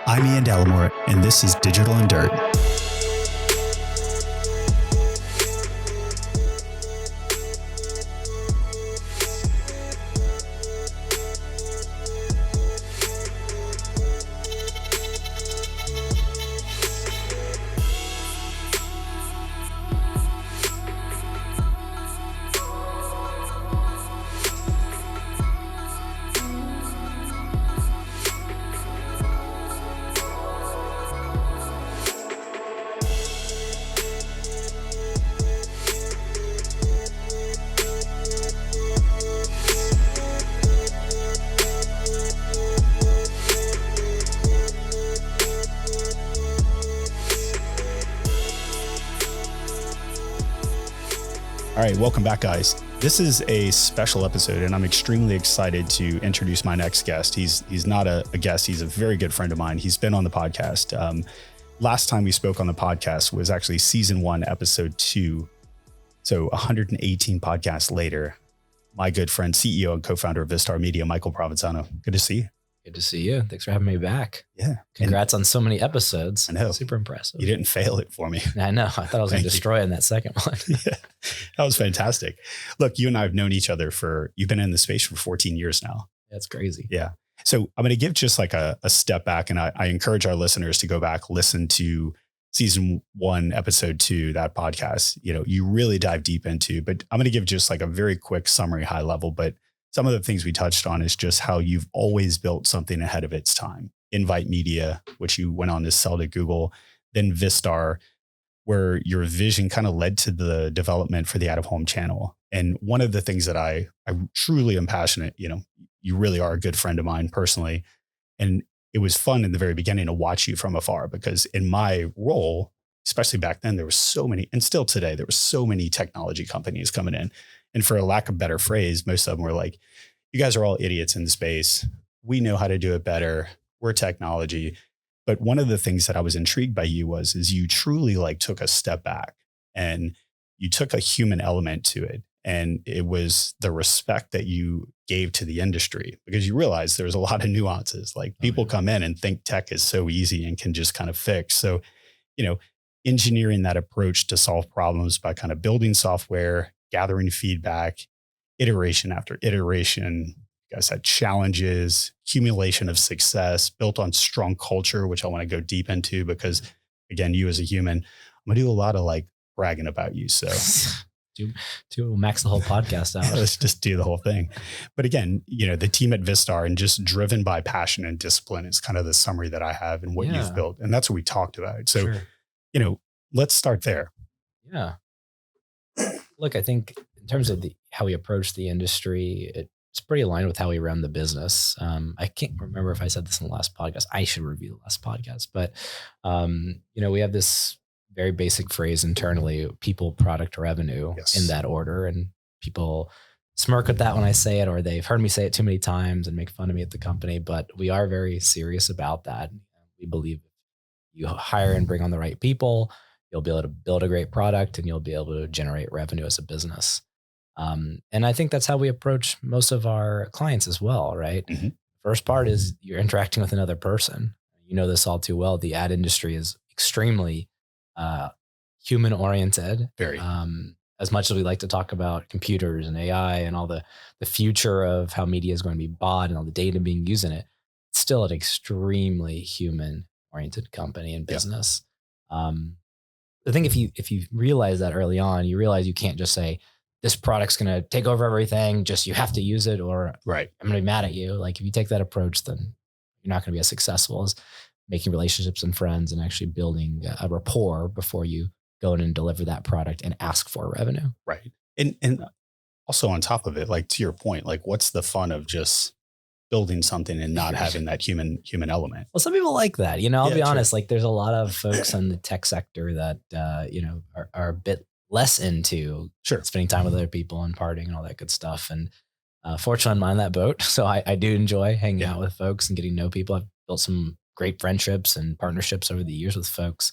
I'm Ian Delamore, and this is Digital and Dirt. All right, welcome back, guys. This is a special episode, and I'm extremely excited to introduce my next guest. He's not a guest. He's a very good friend of mine. He's been on the podcast. Last time we spoke on the podcast was actually season 1, episode 2. So 118 podcasts later, my good friend, CEO and co-founder of Vistar Media, Michael Provenzano. Good to see you. Good to see you. Thanks for having me back. Yeah. Congrats on so many episodes. I know. Super impressive. You didn't fail it for me. I know. I thought I was going to destroy it in that second one. Yeah, that was fantastic. Look, you and I have known each other you've been in the space for 14 years now. That's crazy. Yeah. So I'm going to give just like a step back, and I encourage our listeners to go back, listen to season 1, episode 2, that podcast. You really dive deep into, but I'm going to give just like a very quick summary, high level, but some of the things we touched on is just how you've always built something ahead of its time. Invite Media, which you went on to sell to Google, then Vistar, where your vision kind of led to the development for the out-of-home channel. And one of the things that I truly am passionate, you really are a good friend of mine personally. And it was fun in the very beginning to watch you from afar, because in my role, especially back then, there were so many, and still today, there were so many technology companies coming in. And for a lack of a better phrase, most of them were like, you guys are all idiots in the space. We know how to do it better. We're technology. But one of the things that I was intrigued by you is you truly like took a step back and you took a human element to it. And it was the respect that you gave to the industry, because you realize there's a lot of nuances. Like people come in and think tech is so easy and can just kind of fix. So, engineering that approach to solve problems by kind of building software, gathering feedback, iteration after iteration, you guys had challenges, accumulation of success built on strong culture, which I want to go deep into because, again, you as a human, I'm going to do a lot of like bragging about you. So to max the whole podcast out. Let's just do the whole thing. But again, the team at Vistar and just driven by passion and discipline is kind of the summary that I have and what you've built. And that's what we talked about. So, let's start there. Yeah. Look, I think in terms of how we approach the industry, it's pretty aligned with how we run the business. I can't remember if I said this in the last podcast. I should review the last podcast, but we have this very basic phrase internally: people, product, revenue, in that order. And people smirk at that when I say it, or they've heard me say it too many times and make fun of me at the company. But we are very serious about that. We believe you hire and bring on the right people, you'll be able to build a great product and you'll be able to generate revenue as a business. And I think that's how we approach most of our clients as well, right? Mm-hmm. First part is you're interacting with another person. You know this all too well. The ad industry is extremely human oriented. Very. As much as we like to talk about computers and AI and all the future of how media is going to be bought and all the data being used in it, it's still an extremely human oriented company and business. I think if you realize that early on, you realize you can't just say, this product's going to take over everything, just you have to use it, or I'm going to be mad at you. Like if you take that approach, then you're not going to be as successful as making relationships and friends and actually building a rapport before you go in and deliver that product and ask for revenue. Right. And also on top of it, like to your point, like what's the fun of just building something and not having that human element? Well, some people like that, I'll be honest, like there's a lot of folks in the tech sector that, are a bit less into spending time with other people and partying and all that good stuff. And fortunately, I'm on that boat. So I do enjoy hanging out with folks and getting to know people. I've built some great friendships and partnerships over the years with folks.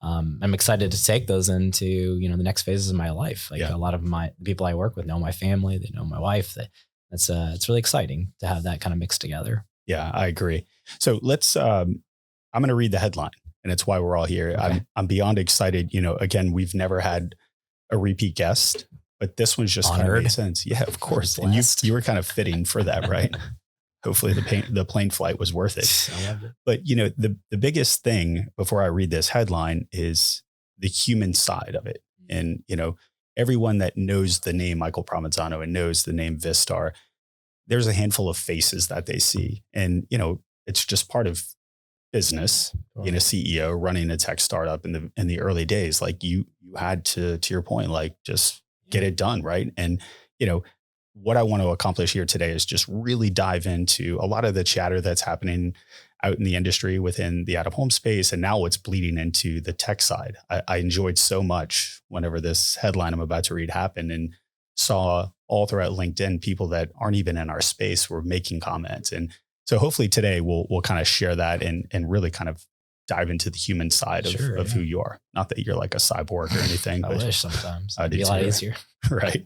I'm excited to take those into, the next phases of my life. Like a lot of the people I work with know my family, they know my wife. It's really exciting to have that kind of mixed together. Yeah, I agree. So let's, I'm going to read the headline, and it's why we're all here. Okay. I'm beyond excited. Again, we've never had a repeat guest, but this one's just kind of made sense. Yeah, of course. And you were kind of fitting for that, right? Hopefully the plane flight was worth it. I loved it. But the biggest thing before I read this headline is the human side of it. And, everyone that knows the name Michael Provenzano and knows the name Vistar, there's a handful of faces that they see. And, it's just part of business, being a CEO, running a tech startup in the early days. Like you had to your point, like just get it done. Right. And, what I want to accomplish here today is just really dive into a lot of the chatter that's happening out in the industry within the out-of-home space. And now it's bleeding into the tech side. I enjoyed so much whenever this headline I'm about to read happened, and saw all throughout LinkedIn, people that aren't even in our space were making comments. And so hopefully today we'll kind of share that and really kind of dive into the human side of who you are. Not that you're like a cyborg or anything. I wish sometimes. It'd be a lot easier. Right.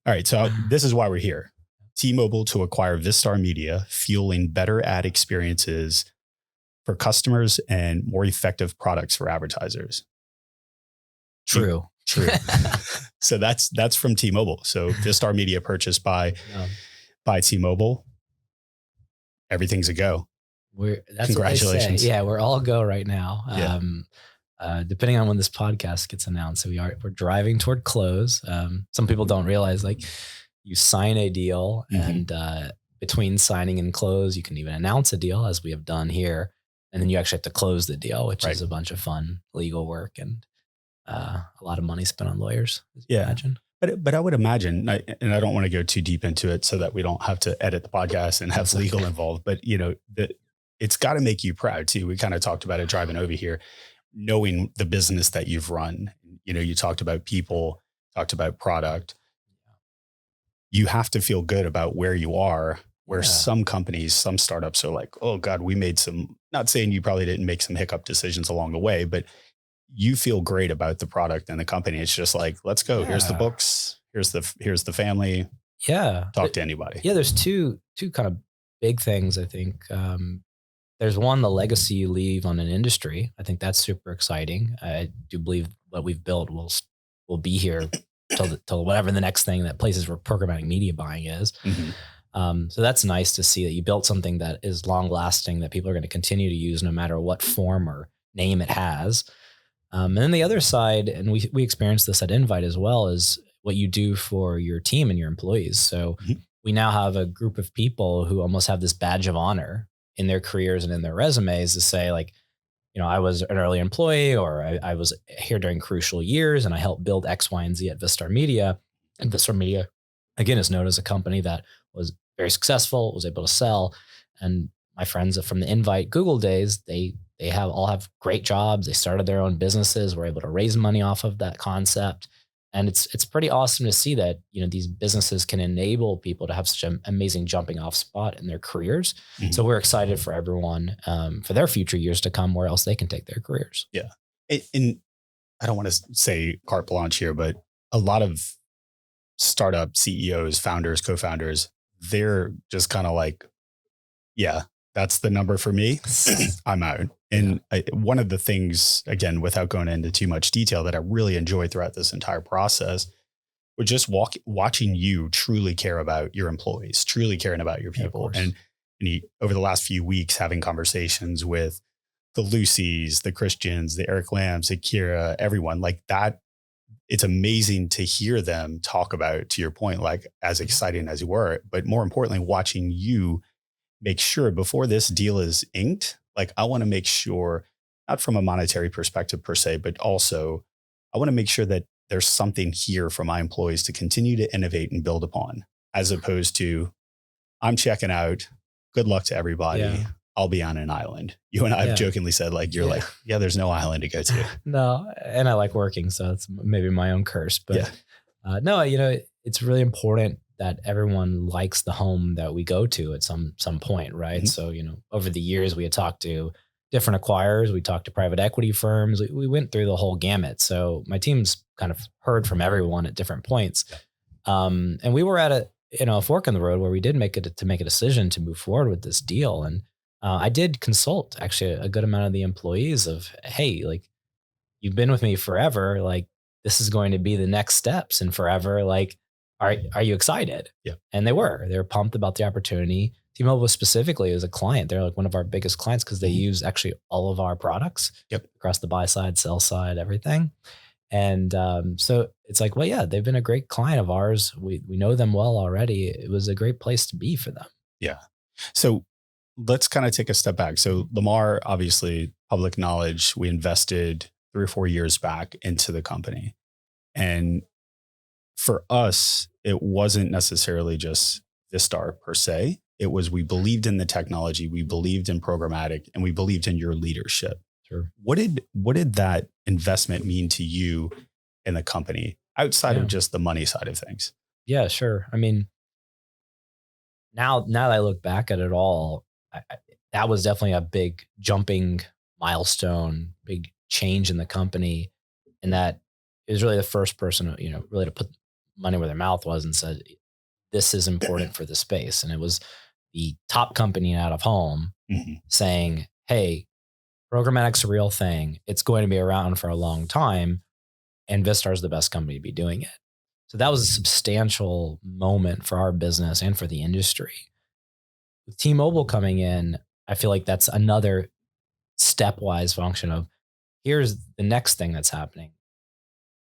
All right. So this is why we're here. T-Mobile to acquire Vistar Media, fueling better ad experiences for customers and more effective products for advertisers. True. So that's from T-Mobile. So Vistar Media purchased by T-Mobile. Everything's a go. That's Congratulations. What they say. Yeah, we're all go right now. Yeah. Depending on when this podcast gets announced. So we're driving toward close. Some people don't realize, like, you sign a deal, and between signing and close, you can even announce a deal, as we have done here. And then you actually have to close the deal, which is a bunch of fun legal work and a lot of money spent on lawyers. Imagine. But I would imagine, and I don't want to go too deep into it so that we don't have to edit the podcast and have legal involved, but it's got to make you proud too. We kind of talked about it driving over here, knowing the business that you've run. You talked about people, talked about product. You have to feel good about where you are, where some companies, some startups are like, oh God, we made some, not saying you probably didn't make some hiccup decisions along the way, but you feel great about the product and the company. It's just like, let's go. Yeah. Here's the books. Here's the family. Yeah. Talk to anybody. Yeah. There's two kind of big things, I think. There's one, the legacy you leave on an industry. I think that's super exciting. I do believe what we've built will be here till whatever the next thing, that places where programmatic media buying is. Mm-hmm. So that's nice to see that you built something that is long lasting, that people are going to continue to use no matter what form or name it has. And then the other side, and we experienced this at Invite as well, is what you do for your team and your employees. So we now have a group of people who almost have this badge of honor in their careers and in their resumes to say, like, I was an early employee, or I was here during crucial years and I helped build X, Y, and Z at Vistar Media. And Vistar Media, again, is known as a company that was very successful, was able to sell. And my friends from the Invite Google days, they all have great jobs. They started their own businesses, were able to raise money off of that concept. And it's pretty awesome to see that, these businesses can enable people to have such an amazing jumping off spot in their careers. Mm-hmm. So we're excited for everyone, for their future years to come, where else they can take their careers. Yeah. And I don't want to say carte blanche here, but a lot of startup CEOs, founders, co-founders, they're just kind of like, yeah, that's the number for me. I'm out. And one of the things, again, without going into too much detail, that I really enjoyed throughout this entire process was just watching you truly care about your employees, truly caring about your people. And over the last few weeks, having conversations with the Lucys, the Christians, the Eric Lambs, the Kira, everyone like that. It's amazing to hear them talk about, to your point, like as exciting as you were, but more importantly, watching you make sure before this deal is inked, like I want to make sure, not from a monetary perspective per se, but also I want to make sure that there's something here for my employees to continue to innovate and build upon, as opposed to I'm checking out. Good luck to everybody. Yeah. I'll be on an island. You and I have jokingly said, like, you're like, there's no island to go to. No. And I like working. So it's maybe my own curse, but no, it's really important that everyone likes the home that we go to at some point, right? Mm-hmm. So, over the years, we had talked to different acquirers. We talked to private equity firms. We went through the whole gamut. So my team's kind of heard from everyone at different points. And we were at a fork in the road where we did make a decision to move forward with this deal. And I did consult actually a good amount of the employees of, hey, like you've been with me forever. Like this is going to be the next steps and forever. Like, are you excited? Yeah. And they were pumped about the opportunity. T-Mobile specifically is a client. They're like one of our biggest clients because they use actually all of our products across the buy side, sell side, everything. And so it's like, well, yeah, they've been a great client of ours. We know them well already. It was a great place to be for them. Yeah. So let's kind of take a step back. So Lamar, obviously public knowledge, we invested 3 or 4 years back into the company. And for us, it wasn't necessarily just Vistar per se. It was, we believed in the technology, we believed in programmatic, and we believed in your leadership. Sure. What did that investment mean to you in the company outside of just the money side of things? Yeah, sure. I mean, now that I look back at it all, that was definitely a big jumping milestone, big change in the company, and that is really the first person, really to put money where their mouth was and said, "This is important for the space." And it was the top company in out of home saying, "Hey, programmatic's a real thing. It's going to be around for a long time, and Vistar is the best company to be doing it." So that was a substantial moment for our business and for the industry. With T-Mobile coming in, I feel like that's another stepwise function of here's the next thing that's happening.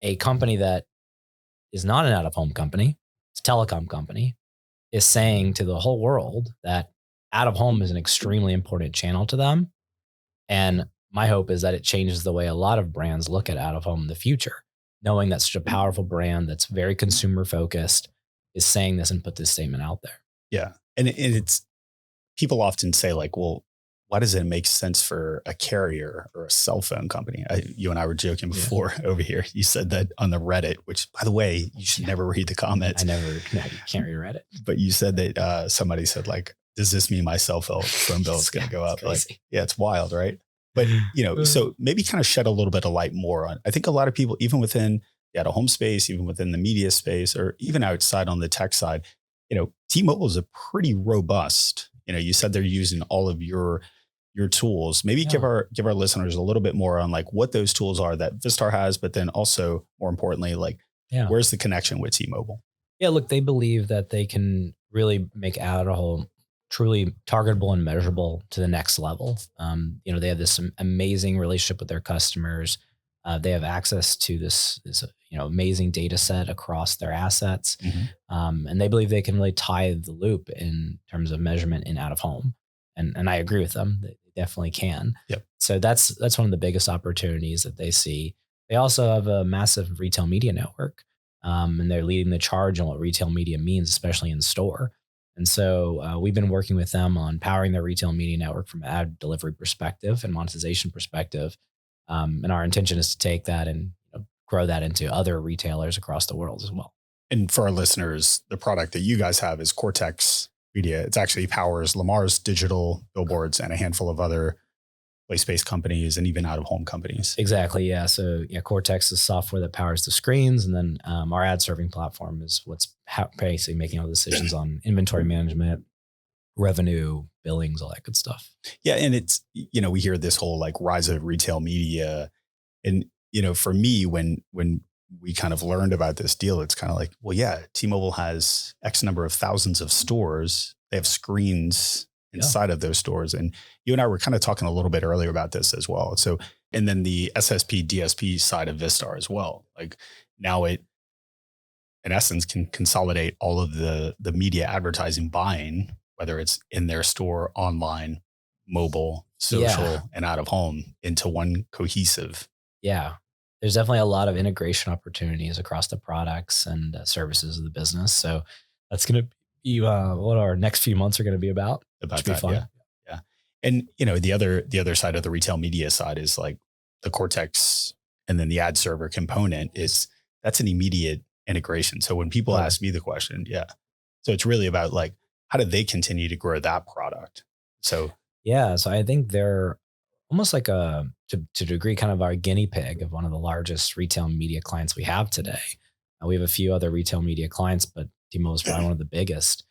A company that is not an out-of-home company, it's a telecom company, is saying to the whole world that out-of-home is an extremely important channel to them. And my hope is that it changes the way a lot of brands look at out-of-home in the future, knowing that such a powerful brand that's very consumer focused is saying this and put this statement out there. Yeah. And it's, people often say like, well, why does it make sense for a carrier or a cell phone company? You and I were joking before over here. You said that on the Reddit, which by the way, you should never read the comments. You can't read Reddit. But you said that somebody said like, does this mean my cell phone bill is going to go up? Like, yeah, it's wild, right? But so maybe kind of shed a little bit of light more on, I think a lot of people, even within the out-of-home space, even within the media space, or even outside on the tech side, T-Mobile is a pretty robust, you said they're using all of your tools. Maybe give our listeners a little bit more on like what those tools are that Vistar has, but then also more importantly, like where's the connection with T-Mobile? Yeah, look, they believe that they can really make out-of-home truly targetable and measurable to the next level. They have this amazing relationship with their customers. They have access to this amazing data set across their assets. And they believe they can really tie the loop in terms of measurement in out of home. And I agree with them. They definitely can. Yep. So that's one of the biggest opportunities that they see. They also have a massive retail media network. And they're leading the charge on what retail media means, especially in store. And so we've been working with them on powering their retail media network from an ad delivery perspective and monetization perspective. And our intention is to take that and grow that into other retailers across the world as well. And for our listeners, the product that you guys have is Cortex Media. It actually powers Lamar's digital billboards and a handful of other place-based companies and even out-of-home companies. Exactly. Yeah. So Cortex is software that powers the screens, and then our ad serving platform is what's basically making all the decisions on inventory management, revenue, billings, all that good stuff. Yeah. And it's, we hear this whole like rise of retail media. And, for me, when we kind of learned about this deal, it's kind of like, well, yeah, T-Mobile has X number of thousands of stores. They have screens inside of those stores. And you and I were kind of talking a little bit earlier about this as well. So, and then the SSP, DSP side of Vistar as well. Like now it, in essence, can consolidate all of the media advertising buying, whether it's in their store, online, mobile, social, and out of home, into one cohesive. Yeah. There's definitely a lot of integration opportunities across the products and services of the business. So that's going to be what our next few months are going to be about. About that, yeah. And the other side of the retail media side is like the Cortex, and then the ad server component that's an immediate integration. So when people ask me the question, so it's really about like, how do they continue to grow that product? So I think they're almost like to a degree, kind of our guinea pig of one of the largest retail media clients we have today. We have a few other retail media clients, but T-Mobile is probably one of the biggest.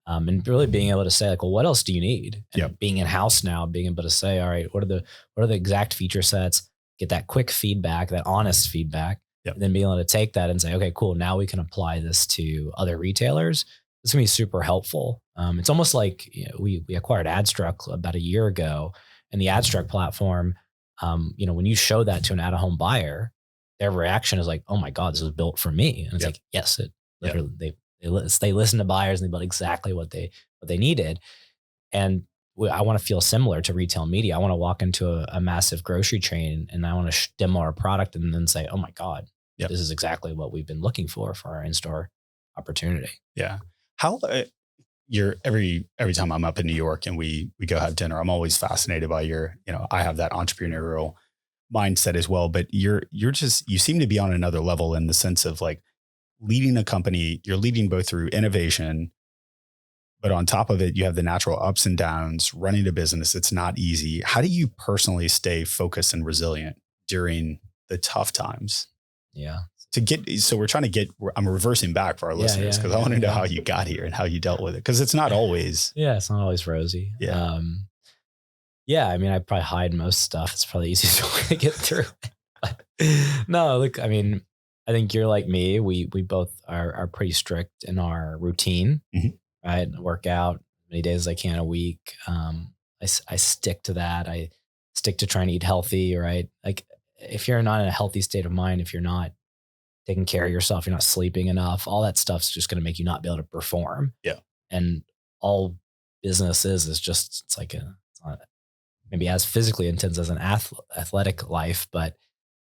And really being able to say like, well, what else do you need? And being in house now, being able to say, all right, what are the exact feature sets, get that quick feedback, that honest feedback, and then being able to take that and say, okay, cool. Now we can apply this to other retailers. It's gonna be super helpful. It's almost like we acquired AdStruck about a year ago, and the AdStruck platform, when you show that to an out-of-home buyer, their reaction is like, "Oh my God, this was built for me." And it's like, yes, it literally they listen to buyers and they built exactly what they needed. And I want to feel similar to retail media. I want to walk into a massive grocery chain and I want to demo our product and then say, "Oh my God, this is exactly what we've been looking for our in-store opportunity." Yeah. How every time I'm up in New York and we go have dinner, I'm always fascinated by I have that entrepreneurial mindset as well, but you seem to be on another level in the sense of like leading a company. You're leading both through innovation, but on top of it, you have the natural ups and downs. Running a business, it's not easy. How do you personally stay focused and resilient during the tough times? Yeah. I'm reversing back for our listeners because I want to know how you got here and how you dealt with it. Because it's not always. It's not always rosy. Yeah. I mean, I probably hide most stuff. It's probably the easiest way to get through it. But no, look, I mean, I think you're like me. We both are pretty strict in our routine, right? I work out many days as I can a week. I stick to that. I stick to trying to eat healthy, right? Like if you're not in a healthy state of mind, if you're not taking care of yourself, you're not sleeping enough, all that stuff's just going to make you not be able to perform. Yeah. And all business is just, it's not maybe as physically intense as an athletic life, but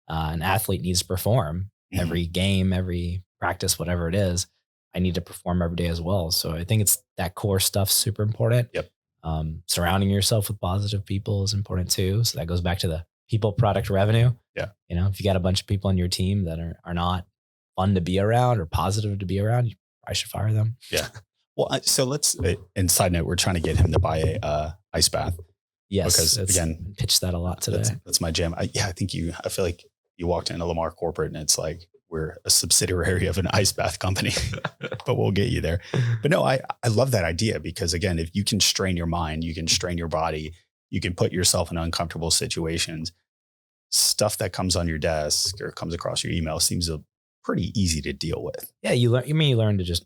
an athlete needs to perform every game, every practice, whatever it is. I need to perform every day as well. So I think it's that core stuff super important. Yep. Surrounding yourself with positive people is important too. So that goes back to the people, product, revenue. Yeah. If you got a bunch of people on your team that are not fun to be around or positive to be around, I should fire them. Yeah. Well, so let's, and side note, we're trying to get him to buy a ice bath. Yes. Because again, pitched that a lot today. That's my jam. I feel like you walked into Lamar corporate and it's like, we're a subsidiary of an ice bath company, but we'll get you there. But no, I love that idea because again, if you can strain your mind, you can strain your body, you can put yourself in uncomfortable situations. Stuff that comes on your desk or comes across your email seems pretty easy to deal with. Yeah. You learn to just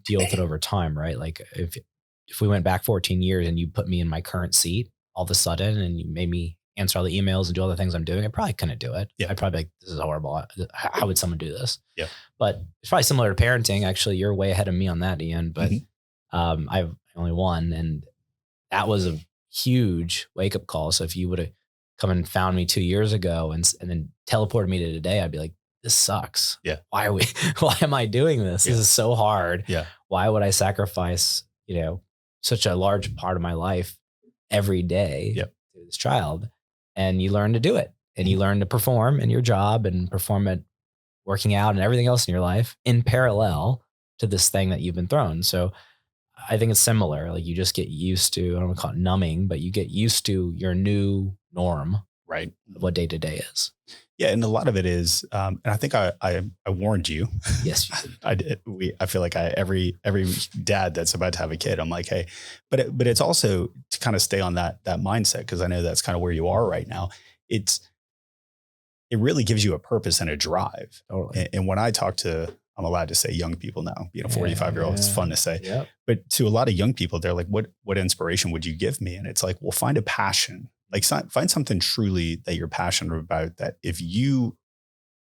deal with it over time, right? Like if we went back 14 years and you put me in my current seat all of a sudden and you made me answer all the emails and do all the things I'm doing, I probably couldn't do it. Yeah. I'd probably be like, this is horrible. How would someone do this? Yeah. But it's probably similar to parenting. Actually, you're way ahead of me on that, Ian, but I've only one. And that was a huge wake up call. So if you would have come and found me 2 years ago and then teleported me to today, I'd be like, this sucks. Yeah. Why am I doing this? This is so hard. Yeah. Why would I sacrifice, such a large part of my life every day to this child? And you learn to do it and you learn to perform in your job and perform at working out and everything else in your life in parallel to this thing that you've been thrown. So I think it's similar. Like you just get used to, I don't want to call it numbing, but you get used to your new norm, right? Of what day to day is. Yeah. And a lot of it is, and I think I warned you. Yes, you did. I did. I feel like every dad that's about to have a kid, I'm like, hey, but it's also to kind of stay on that mindset. Cause I know that's kind of where you are right now. It really gives you a purpose and a drive. Totally. And when I talk to, I'm allowed to say young people now, 45-year-old, it's fun to say, Yep. But to a lot of young people, they're like, what inspiration would you give me? And it's like, well, find a passion. Like find something truly that you're passionate about, that if you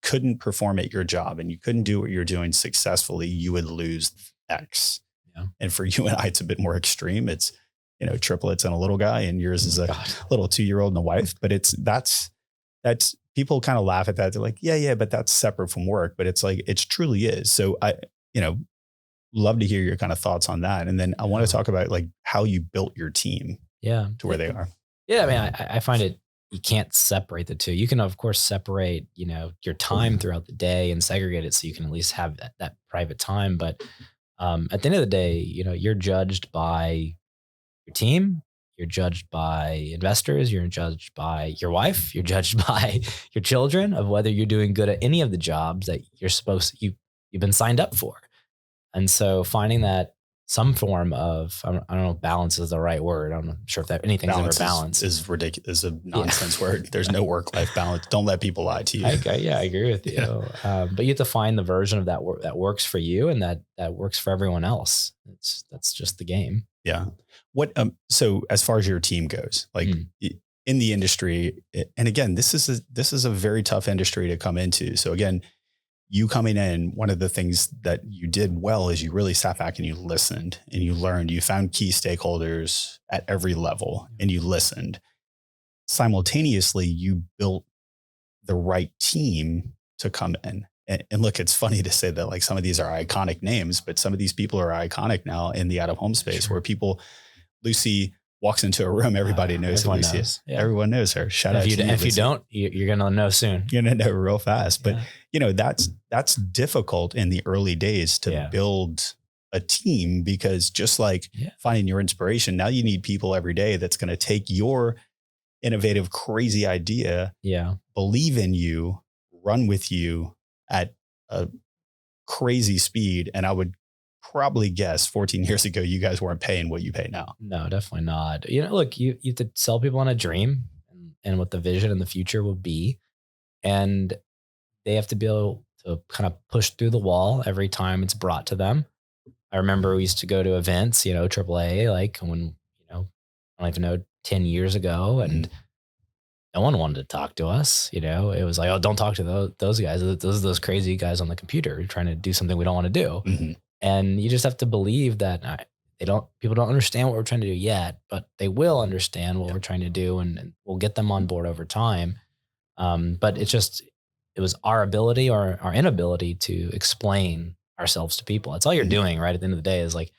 couldn't perform at your job and you couldn't do what you're doing successfully, you would lose X. Yeah. And for you and I, it's a bit more extreme. It's, triplets and a little guy, and yours is a little 2-year-old and a wife, but that's people kind of laugh at that. They're like, yeah, but that's separate from work, but it's like, it truly is. So I, love to hear your kind of thoughts on that. And then I want to talk about like how you built your team to where they are. Yeah. I mean, I find it, you can't separate the two. You can of course separate, your time throughout the day and segregate it so you can at least have that private time. But at the end of the day, you're judged by your team, you're judged by investors, you're judged by your wife, you're judged by your children of whether you're doing good at any of the jobs that you've been signed up for. And so finding that some form of, I don't know if balance is the right word. I'm not sure if that anything's ever balanced. Is ridiculous, is a nonsense word. There's no work-life balance. Don't let people lie to you. I agree with you. Yeah. But you have to find the version of that that works for you and that works for everyone else. That's just the game. Yeah. What, so as far as your team goes, like in the industry, and again, this is a very tough industry to come into. So again, you coming in, one of the things that you did well is you really sat back and you listened and you learned, you found key stakeholders at every level and you listened. Simultaneously, you built the right team to come in. And look, it's funny to say that like some of these are iconic names, but some of these people are iconic now in the out of home space where people, Lucy walks into a room, everybody knows who Lucy is. Yeah. Everyone knows her. Shout out to you. If you don't, you're going to know soon. You're going to know real fast. But that's difficult in the early days to build a team because just like finding your inspiration, now you need people every day that's going to take your innovative, crazy idea, believe in you, run with you at a crazy speed. And I would probably guess 14 years ago, you guys weren't paying what you pay now. No, definitely not. Look, you have to sell people on a dream and what the vision in the future will be. And they have to be able to kind of push through the wall every time it's brought to them. I remember we used to go to events, AAA, like when, I don't even know, 10 years ago. And no one wanted to talk to us. It was like, oh, don't talk to those guys. Those crazy guys on the computer trying to do something we don't want to do. Mm-hmm. And you just have to believe that people don't understand what we're trying to do yet, but they will understand what we're trying to do and we'll get them on board over time. But it was our ability or our inability to explain ourselves to people. That's all you're doing, right? At the end of the day is like,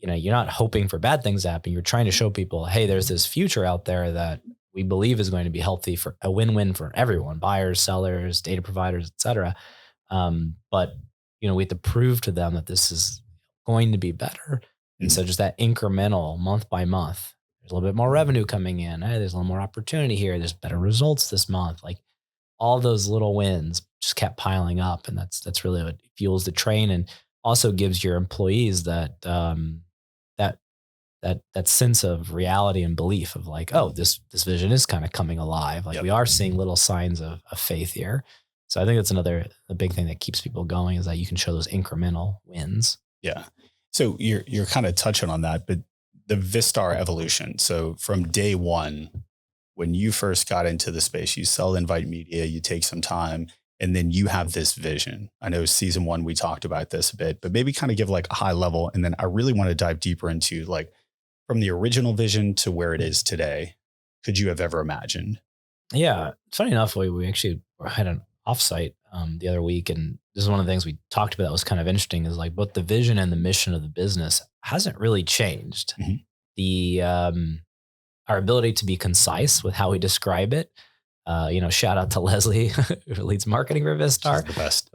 you're not hoping for bad things to happen. You're trying to show people, hey, there's this future out there that we believe is going to be healthy for a win-win for everyone, buyers, sellers, data providers, et cetera. But we have to prove to them that this is going to be better. And so just that incremental month by month, there's a little bit more revenue coming in. Hey, there's a little more opportunity here. There's better results this month. Like all those little wins just kept piling up. And that's really what fuels the train and also gives your employees that sense of reality and belief of like, oh, this vision is kind of coming alive. Like we are seeing little signs of faith here. So I think that's a big thing that keeps people going is that you can show those incremental wins. Yeah. So you're kind of touching on that, but the Vistar evolution. So from day one, when you first got into the space, you sell Invite Media, you take some time, and then you have this vision. I know season 1, we talked about this a bit, but maybe kind of give like a high level. And then I really want to dive deeper into like from the original vision to where it is today. Could you have ever imagined? Yeah. Funny enough, we actually had an offsite the other week. And this is one of the things we talked about that was kind of interesting is like both the vision and the mission of the business hasn't really changed. Mm-hmm. The our ability to be concise with how we describe it. Shout out to Leslie, who leads marketing for Vistar. She's the best.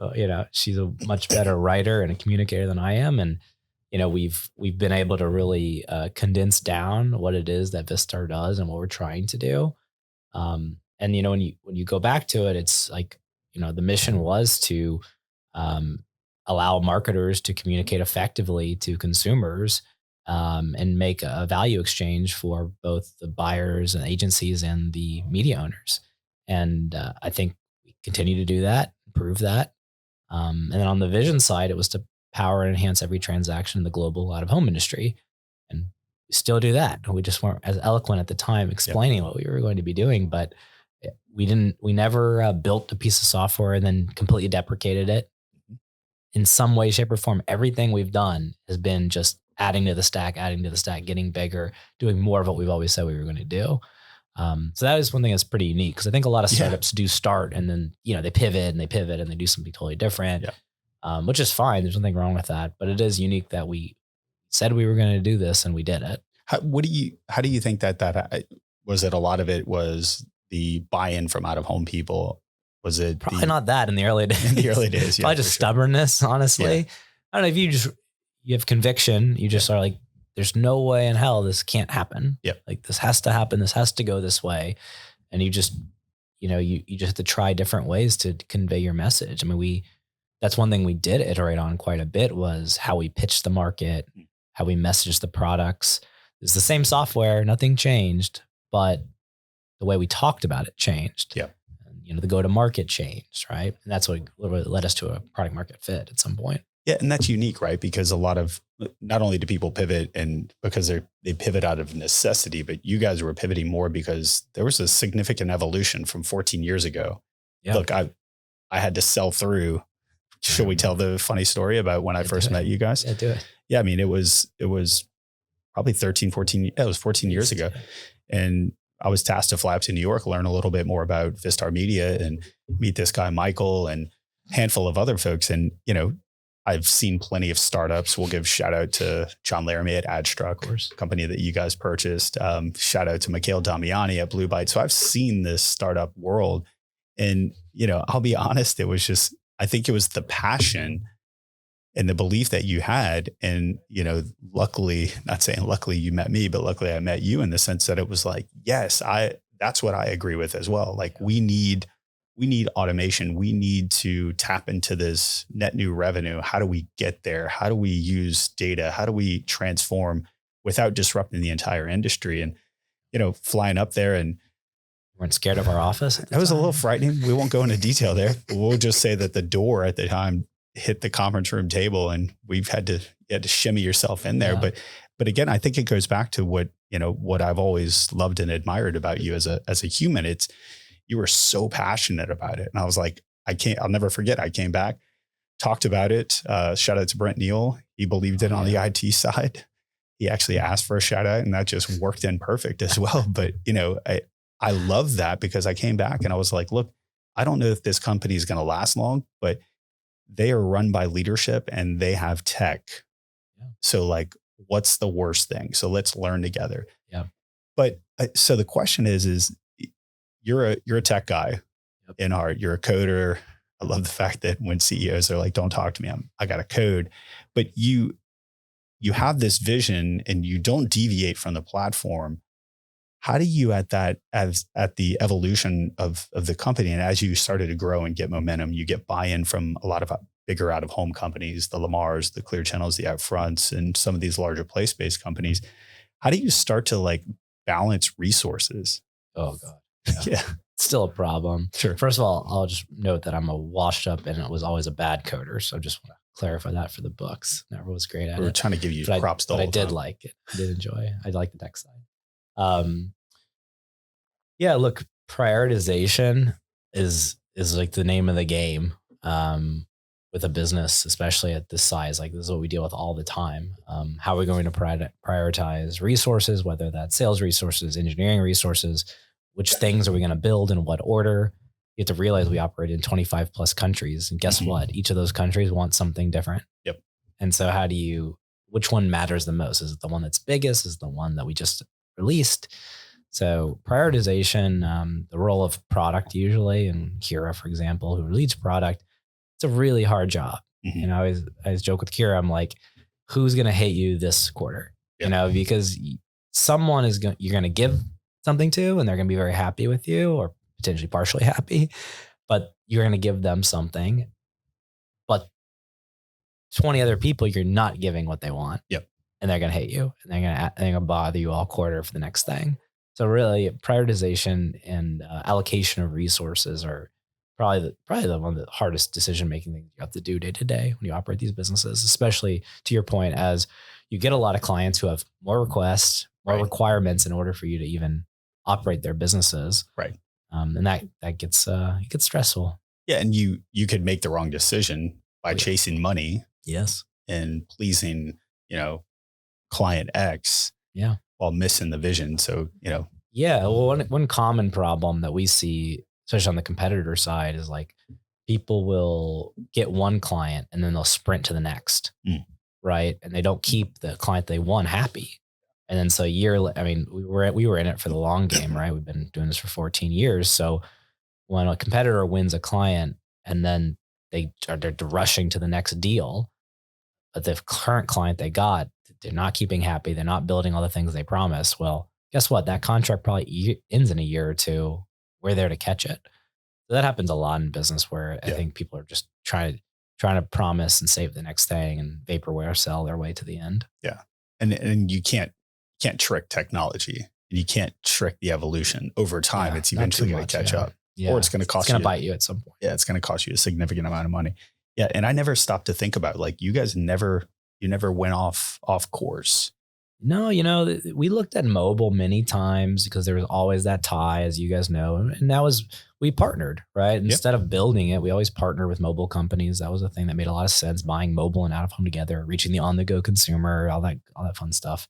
She's a much better writer and a communicator than I am. And, we've been able to really condense down what it is that Vistar does and what we're trying to do. And, when you go back to it, it's like, the mission was to allow marketers to communicate effectively to consumers and make a value exchange for both the buyers and agencies and the media owners. And I think we continue to do that, improve that. And then on the vision side, it was to power and enhance every transaction in the global out-of-home industry. And we still do that. We just weren't as eloquent at the time explaining what we were going to be doing, but we never built a piece of software and then completely deprecated it. In some way, shape, or form, everything we've done has been just adding to the stack, getting bigger, doing more of what we've always said we were going to do. So that is one thing that's pretty unique because I think a lot of startups do start and then, they pivot and they do something totally different, which is fine. There's nothing wrong with that, but it is unique that we said we were going to do this and we did it. How do you think that was it? A lot of it was the buy-in from out of home people. Was it probably not that in the early days? In the early days, probably just stubbornness, honestly. Yeah. I don't know if you have conviction, you just are like, there's no way in hell this can't happen. Yep. Like this has to happen. This has to go this way. And you just, you just have to try different ways to convey your message. I mean, that's one thing we did iterate on quite a bit was how we pitched the market, how we messaged the products. It's the same software, nothing changed, but the way we talked about it changed. Yeah. And, the go-to-market changed, right? And that's what led us to a product market fit at some point. Yeah. And that's unique, right? Because a lot of, not only do people pivot and because they pivot out of necessity, but you guys were pivoting more because there was a significant evolution from 14 years ago. Yeah. Look, I had to sell through. Should we tell the funny story about when I first met you guys? Yeah, do it. Yeah. I mean, it was probably 14 years ago. And I was tasked to fly up to New York, learn a little bit more about Vistar Media and meet this guy, Michael, and a handful of other folks. And, I've seen plenty of startups. We'll give shout out to John Laramie at AdStruck, company that you guys purchased. Shout out to Mikhail Damiani at Blue Byte. So I've seen this startup world, and, I'll be honest, I think it was the passion and the belief that you had. And, luckily, not saying luckily you met me, but luckily I met you in the sense that it was like, yes, that's what I agree with as well. Like we need automation. We need to tap into this net new revenue. How do we get there? How do we use data? How do we transform without disrupting the entire industry? And, flying up there, and weren't scared of our office. That was a little frightening. We won't go into detail there, but we'll just say that the door at the time hit the conference room table, and you had to shimmy yourself in there. Yeah. But again, I think it goes back to what I've always loved and admired about you as a human. It's, you were so passionate about it. And I was like, I'll never forget. I came back, talked about it. Shout out to Brent Neal. He believed it on the IT side. He actually asked for a shout out, and that just worked in perfect as well. But, I love that because I came back and I was like, look, I don't know if this company is going to last long, but they are run by leadership and they have tech. Yeah. So like, what's the worst thing? So let's learn together. Yeah. But so the question is you're a tech guy in heart. You're a coder. I love the fact that when CEOs are like, don't talk to me, I got to code, but you have this vision and you don't deviate from the platform. How do you at the evolution of the company, and as you started to grow and get momentum, you get buy-in from a lot of bigger out-of-home companies, the Lamars, the Clear Channels, the Outfronts, and some of these larger place-based companies. How do you start to like balance resources? Oh God. Yeah. It's still a problem. Sure. First of all, I'll just note that I'm a washed up and it was always a bad coder. So I just want to clarify that for the books. Never was great at it. We're trying to give you props the whole time. I did like it. I did enjoy it. I like the tech side. Yeah, look, prioritization is like the name of the game with a business, especially at this size. Like this is what we deal with all the time. How are we going to prioritize resources, whether that's sales resources, engineering resources, which things are we going to build in what order? You have to realize we operate in 25 plus countries, and guess what? Each of those countries wants something different. Yep. And so which one matters the most? Is it the one that's biggest? Is it the one that we just released? So prioritization, the role of product usually, and Kira, for example, who leads product, it's a really hard job. Mm-hmm. I always joke with Kira, I'm like, who's going to hate you this quarter? Yep. Because someone you're going to give something to, and they're going to be very happy with you or potentially partially happy, but you're going to give them something, but 20 other people, you're not giving what they want. Yep. And they're going to hate you, and they're going to bother you all quarter for the next thing. So really prioritization and allocation of resources are probably the one of the hardest decision-making things you have to do day to day when you operate these businesses, especially to your point, as you get a lot of clients who have more requests, more requirements in order for you to even operate their businesses. Right. And that gets stressful. Yeah. And you could make the wrong decision by chasing money. Yes. And pleasing, client X. Yeah. While missing the vision. So, Yeah. Well, one common problem that we see, especially on the competitor side, is like people will get one client and then they'll sprint to the next. Right. And they don't keep the client they won happy. And then so we were in it for the long game, right? We've been doing this for 14 years. So when a competitor wins a client and then they're rushing to the next deal, but the current client they got, they're not keeping happy. They're not building all the things they promised. Well, guess what? That contract probably ends in a year or two. We're there to catch it. So that happens a lot in business where I think people are just trying trying to promise and save the next thing and vaporware sell their way to the end. Yeah. And you can't trick technology. You can't trick the evolution over time. It's eventually going to catch up, or it's going to cost you. It's going to bite you at some point. Yeah. It's going to cost you a significant amount of money. Yeah. And I never stopped to think about, like, you guys never went off course. No, we looked at mobile many times because there was always that tie, as you guys know. And that was, we partnered, right? Instead of building it, we always partner with mobile companies. That was a thing that made a lot of sense, buying mobile and out of home together, reaching the on-the-go consumer, all that fun stuff.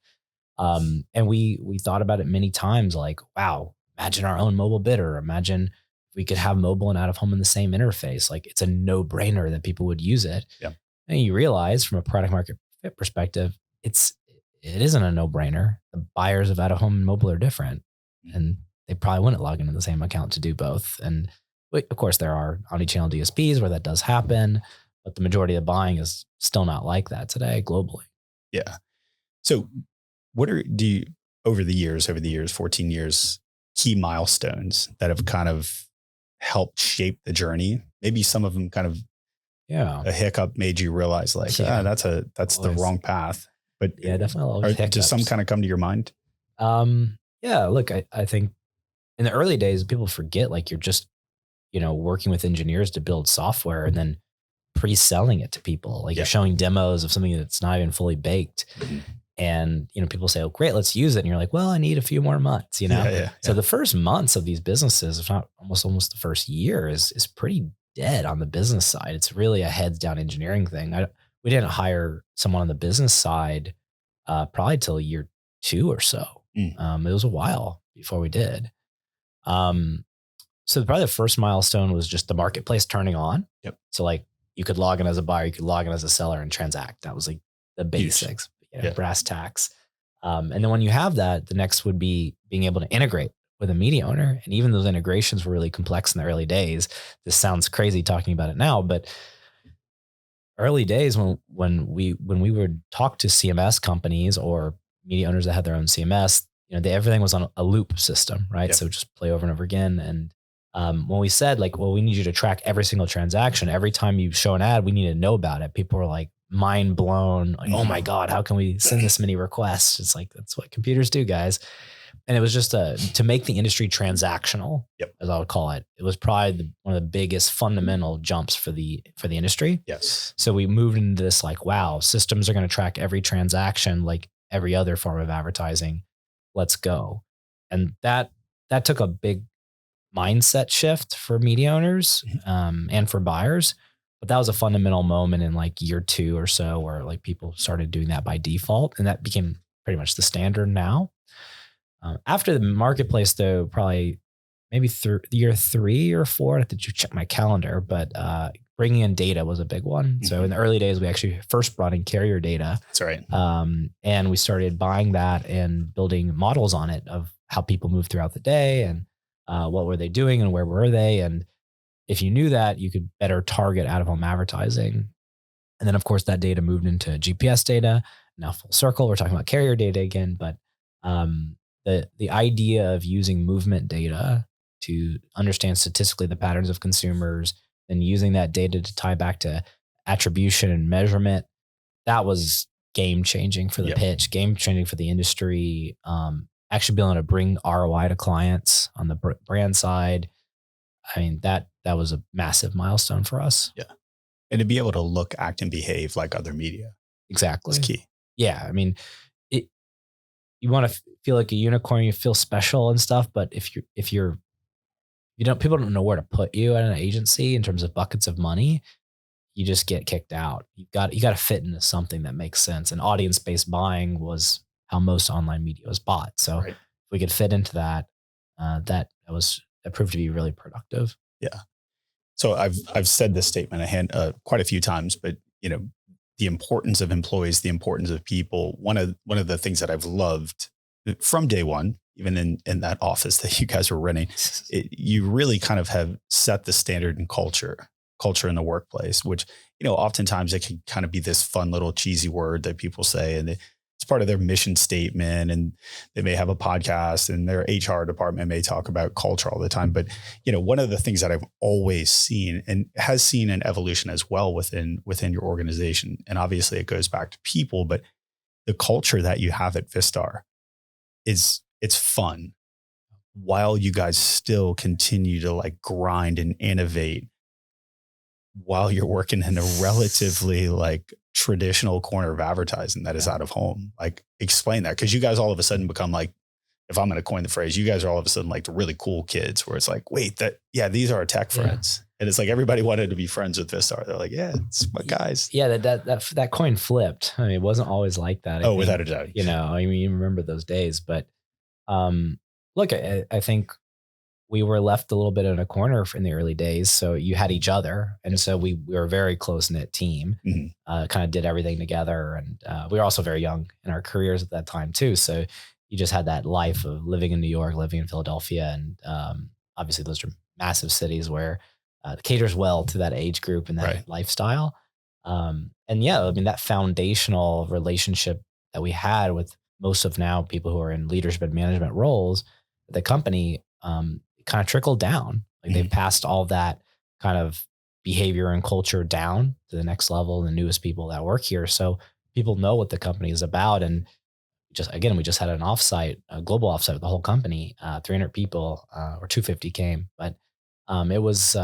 And we thought about it many times, like, wow, imagine our own mobile bidder. Imagine if we could have mobile and out of home in the same interface. Like, it's a no-brainer that people would use it. Yeah. And you realize from a product market fit perspective, it isn't a no-brainer. The buyers of out-of-home and mobile are different, and they probably wouldn't log into the same account to do both. And of course, there are omnichannel DSPs where that does happen, but the majority of buying is still not like that today globally. Yeah. So what over the years, 14 years, key milestones that have kind of helped shape the journey? Maybe some of them kind of, a hiccup made you realize, like, that's the wrong path. But yeah, definitely. Does some kind of come to your mind? Yeah, look, I think in the early days, people forget, like, you're just, working with engineers to build software and then pre-selling it to people. Like, you're showing demos of something that's not even fully baked. Mm-hmm. And, people say, oh, great, let's use it. And you're like, well, I need a few more months, So the first months of these businesses, if not almost the first year, is pretty dead on the business side. It's really a heads down engineering thing. We didn't hire someone on the business side probably till year 2 or so. It was a while before we did. So probably the first milestone was just the marketplace turning on. Yep. So, like, you could log in as a buyer, you could log in as a seller and transact. That was like the basics, brass tacks. And then when you have that, the next would be being able to integrate with a media owner. And even those integrations were really complex in the early days. This sounds crazy talking about it now, but early days when we would talk to CMS companies or media owners that had their own CMS, everything was on a loop system, right? Yep. So just play over and over again. And when we said, like, well, we need you to track every single transaction, every time you show an ad, we need to know about it. People were like mind blown, like, oh my God, how can we send this many requests? It's like, that's what computers do, guys. And it was just to make the industry transactional, as I would call it. It was probably one of the biggest fundamental jumps for the industry. Yes. So we moved into this, like, wow, systems are going to track every transaction like every other form of advertising. Let's go. And that took a big mindset shift for media owners and for buyers. But that was a fundamental moment in, like, year 2 or so, where, like, people started doing that by default, and that became pretty much the standard now. After the marketplace, though, probably maybe year 3 or 4, I have to check my calendar, but bringing in data was a big one. Mm-hmm. So in the early days, we actually first brought in carrier data. That's right. And we started buying that and building models on it of how people moved throughout the day and what were they doing and where were they. And if you knew that, you could better target out-of-home advertising. And then, of course, that data moved into GPS data. Now, full circle, we're talking about carrier data again, but the idea of using movement data to understand statistically the patterns of consumers and using that data to tie back to attribution and measurement, that was game changing for the pitch, game changing for the industry. Actually being able to bring ROI to clients on the brand side. I mean, that was a massive milestone for us. Yeah. And to be able to look, act, and behave like other media. Exactly. Is key. Yeah. I mean, you want to feel like a unicorn, you feel special and stuff, but if people don't know where to put you at an agency in terms of buckets of money, you just get kicked out. You got to fit into something that makes sense. And audience-based buying was how most online media was bought. So if we could fit into that, that proved to be really productive. Yeah. So I've said this statement quite a few times, but the importance of employees, the importance of people. One of the things that I've loved from day one, even in that office that you guys were running, you really kind of have set the standard in culture in the workplace, which, oftentimes it can kind of be this fun little cheesy word that people say, and it's part of their mission statement, and they may have a podcast, and their HR department may talk about culture all the time. But, one of the things that I've always seen and has seen an evolution as well within your organization. And obviously it goes back to people, but the culture that you have at Vistar it's fun while you guys still continue to like grind and innovate while you're working in a relatively like traditional corner of advertising that is out of home. Like, explain that. Cause you guys all of a sudden become like, if I'm going to coin the phrase, you guys are all of a sudden like the really cool kids where it's like, wait, these are our tech friends. And it's like, everybody wanted to be friends with Vistar. They're like, yeah, it's my guys. Yeah. That coin flipped. I mean, it wasn't always like that. I think, without a doubt. You remember those days, but, look, I think we were left a little bit in a corner in the early days. So you had each other. And so we were a very close knit team, kind of did everything together. And we were also very young in our careers at that time too. So you just had that life of living in New York, living in Philadelphia. And obviously those are massive cities where it caters well to that age group and that lifestyle. And yeah, I mean, that foundational relationship that we had with most of now people who are in leadership and management roles, the company, kind of trickled down. Like they've passed all that kind of behavior and culture down to the next level, the newest people that work here. So people know what the company is about. And we just had an offsite, a global offsite with the whole company, 300 people, or 250 came, but it was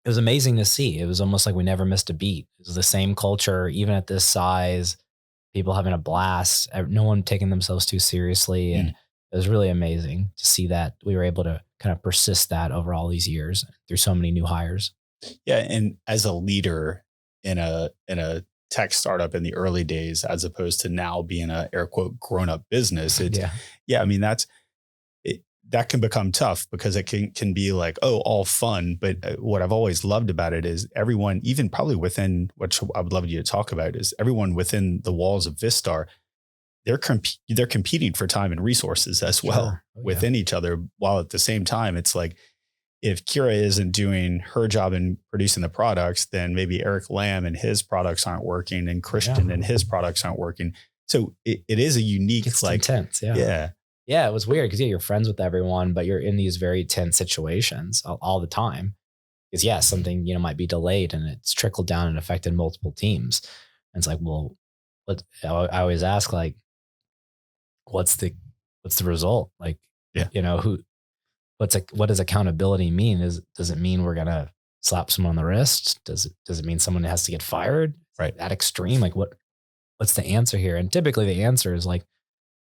amazing to see. It was almost like we never missed a beat. It was the same culture, even at this size, people having a blast, no one taking themselves too seriously. And it was really amazing to see that we were able to kind of persist that over all these years through so many new hires. Yeah. And as a leader in a tech startup in the early days, as opposed to now being a air quote grown up business, I mean, that can become tough because it can be like, all fun. But what I've always loved about it is everyone, even probably within, which I would love you to talk about, is everyone within the walls of Vistar, they're competing for time and resources as well within each other. While at the same time, it's like, if Kira isn't doing her job in producing the products, then maybe Eric Lamb and his products aren't working, and Christian and his products aren't working. So it is a unique, it's like intense. Yeah. It was weird because you're friends with everyone, but you're in these very tense situations all the time. Because something, might be delayed and it's trickled down and affected multiple teams. And it's like, well, I always ask, like, what's the result? Like, what does accountability mean? Does it mean we're going to slap someone on the wrist? Does it mean someone has to get fired? Right. That extreme? Like what's the answer here? And typically the answer is like,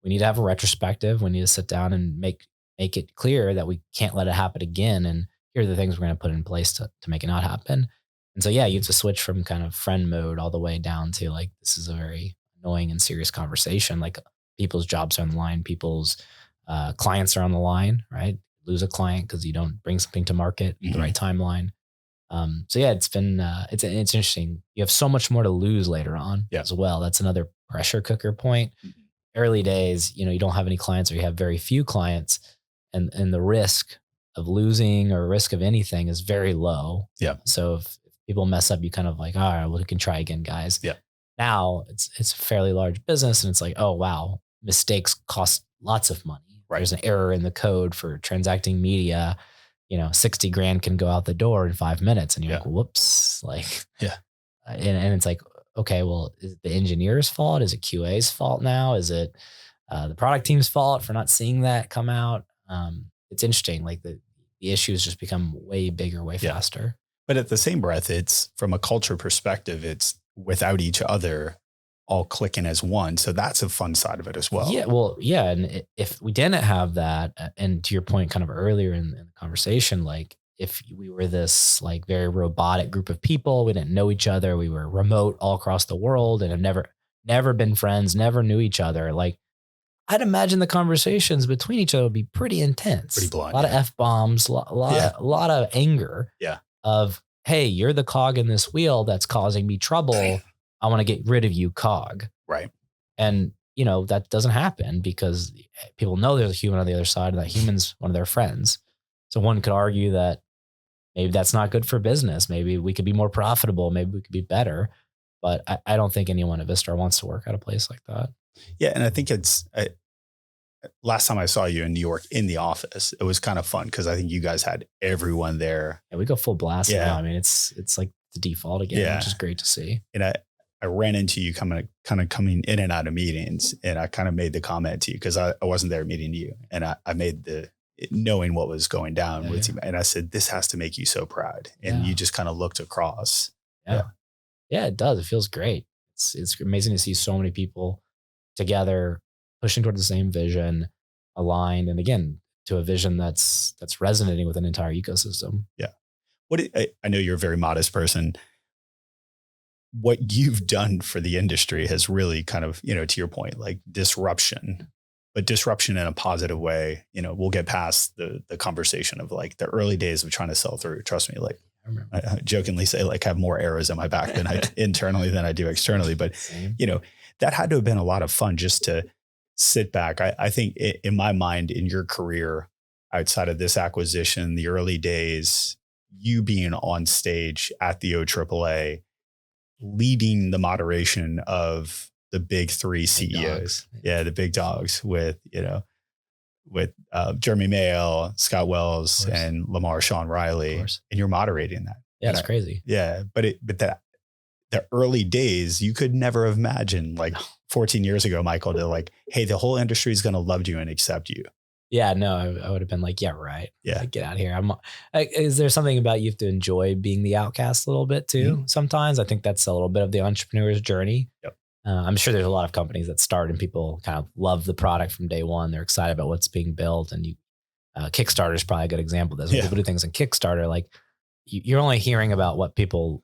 we need to have a retrospective. We need to sit down and make it clear that we can't let it happen again. And here are the things we're going to put in place to make it not happen. And so, you have to switch from kind of friend mode all the way down to like, this is a very annoying and serious conversation. Like, people's jobs are on the line. People's clients are on the line, right? Lose a client because you don't bring something to market at the right timeline. It's been, it's interesting. You have so much more to lose later on as well. That's another pressure cooker point. Early days, you don't have any clients or you have very few clients, and the risk of losing or risk of anything is very low. Yeah. So if people mess up, you kind of like, all right, well, we can try again, guys. Yeah. Now it's a fairly large business, and it's like, oh wow, mistakes cost lots of money. Right. There's an error in the code for transacting media. 60 grand can go out the door in 5 minutes, and you're like, whoops, like, and it's like, okay, well, is it the engineer's fault? Is it QA's fault now? Is it the product team's fault for not seeing that come out? It's interesting. Like the issues just become way bigger, way faster. But at the same breath, it's from a culture perspective, it's without each other, all clicking as one. So that's a fun side of it as well. Yeah. Well, yeah. And if we didn't have that, and to your point kind of earlier in the conversation, like if we were this like very robotic group of people, we didn't know each other, we were remote all across the world and have never been friends, never knew each other. Like, I'd imagine the conversations between each other would be pretty intense. Pretty blunt. A lot of F-bombs, a lot of anger. Yeah. Of, hey, you're the cog in this wheel that's causing me trouble. I want to get rid of you, cog. Right. And, that doesn't happen because people know there's a human on the other side, and that human's one of their friends. So one could argue that maybe that's not good for business. Maybe we could be more profitable. Maybe we could be better. But I don't think anyone at Vistar wants to work at a place like that. Yeah. And I think last time I saw you in New York in the office, it was kind of fun because I think you guys had everyone there. Yeah, we go full blast Yeah. now. I mean, it's like the default again, which is great to see. And I ran into you coming in and out of meetings, and I kind of made the comment to you because I wasn't there meeting you, and I made knowing what was going down with you, and I said, this has to make you so proud. And you just kind of looked across. Yeah, it does. It feels great. It's amazing to see so many people together pushing toward the same vision, aligned, and again, to a vision that's resonating with an entire ecosystem. Yeah. I know you're a very modest person. What you've done for the industry has really kind of, to your point, like disruption, but disruption in a positive way. We'll get past the conversation of like the early days of trying to sell through. Trust me, like I jokingly say, like I have more arrows in my back than I internally than I do externally. But, that had to have been a lot of fun just to sit back. I think in my mind, in your career, outside of this acquisition, the early days, you being on stage at the OAAA, leading the moderation of the big three CEOs. Yeah. The big dogs with Jeremy Mayo, Scott Wells, and Lamar, Sean Riley, and you're moderating that. Yeah. It's crazy. Yeah. But the early days, you could never have imagined like 14 years ago, Michael, to like, hey, the whole industry is going to love you and accept you. Yeah, no, I would have been like, yeah, right. Yeah. Like, get out of here. Is there something about you have to enjoy being the outcast a little bit too? Mm-hmm. Sometimes I think that's a little bit of the entrepreneur's journey. Yep. I'm sure there's a lot of companies that start and people kind of love the product from day one. They're excited about what's being built. And Kickstarter is probably a good example of this. When people do things in Kickstarter, like you're only hearing about what people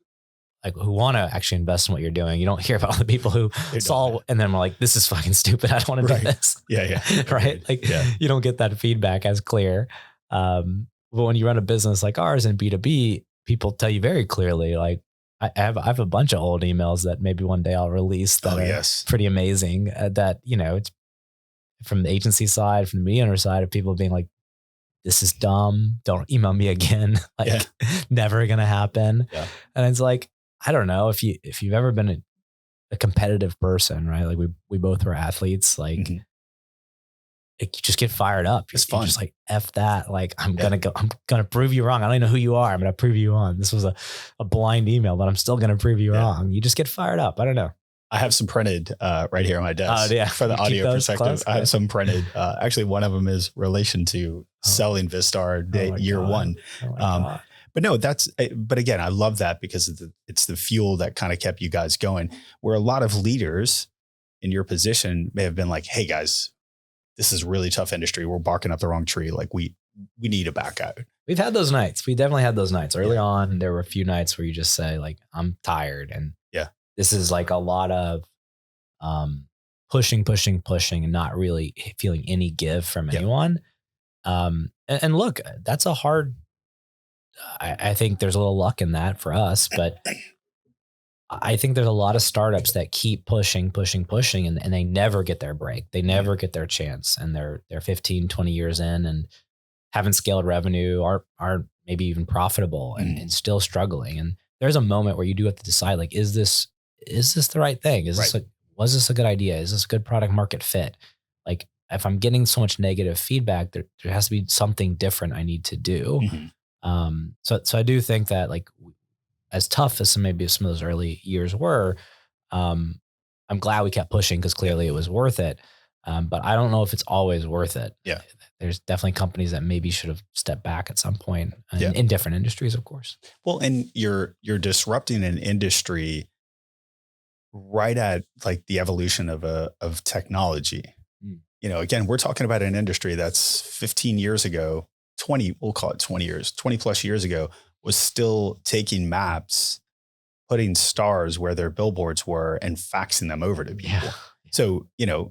like who want to actually invest in what you're doing. You don't hear about the people who saw and then were like, this is fucking stupid. I don't want to do this. Yeah. Right. Like you don't get that feedback as clear. But when you run a business like ours in B2B, people tell you very clearly, like I have a bunch of old emails that maybe one day I'll release that are pretty amazing that, it's from the agency side, from the media owner side of people being like, this is dumb. Don't email me again. Like never going to happen. Yeah. And it's like, I don't know if you've ever been a competitive person, right? Like we both were athletes, like, like you just get fired up. It's fun. You're just like, F that. Like I'm going to prove you wrong. I don't even know who you are. I'm going to prove you wrong. This was a blind email, but I'm still going to prove you wrong. You just get fired up. I don't know. I have some printed right here on my desk for the audio perspective. Close? I have some printed. Actually, one of them is relation to selling Vistar year one. But no, but again, I love that because it's the fuel that kind of kept you guys going, where a lot of leaders in your position may have been like, hey guys, this is a really tough industry. We're barking up the wrong tree. Like we need to back out. We've had those nights. We definitely had those nights early on. There were a few nights where you just say like, I'm tired. And this is like a lot of pushing and not really feeling any give from anyone. And look, that's a hard, I think there's a little luck in that for us, but I think there's a lot of startups that keep pushing and they never get their break. They never get their chance, and they're 15, 20 years in and haven't scaled revenue, aren't maybe even profitable and still struggling. And there's a moment where you do have to decide, like, is this the right thing? Was this a good idea? Is this a good product market fit? Like if I'm getting so much negative feedback, there has to be something different I need to do. So I do think that, like, as tough as maybe some of those early years were, I'm glad we kept pushing because clearly it was worth it. But I don't know if it's always worth it. Yeah. There's definitely companies that maybe should have stepped back at some point in different industries, of course. Well, and you're disrupting an industry right at like the evolution of technology. Again, we're talking about an industry that's 15 years ago, 20, we'll call it 20 years, 20 plus years ago, was still taking maps, putting stars where their billboards were and faxing them over to people. So,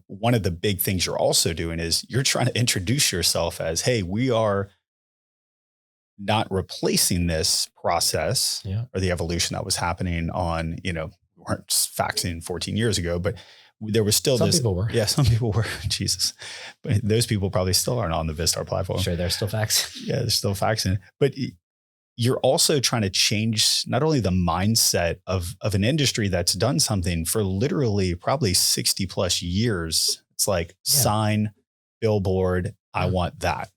one of the big things you're also doing is you're trying to introduce yourself as, hey, we are not replacing this process or the evolution that was happening on, we weren't faxing 14 years ago, but there was still some people were. Yeah, some people were. Jesus. But those people probably still aren't on the Vistar platform. Sure, they're still faxing. Yeah, they're still faxing. But you're also trying to change not only the mindset of an industry that's done something for literally probably 60 plus years. It's like sign, billboard, I want that.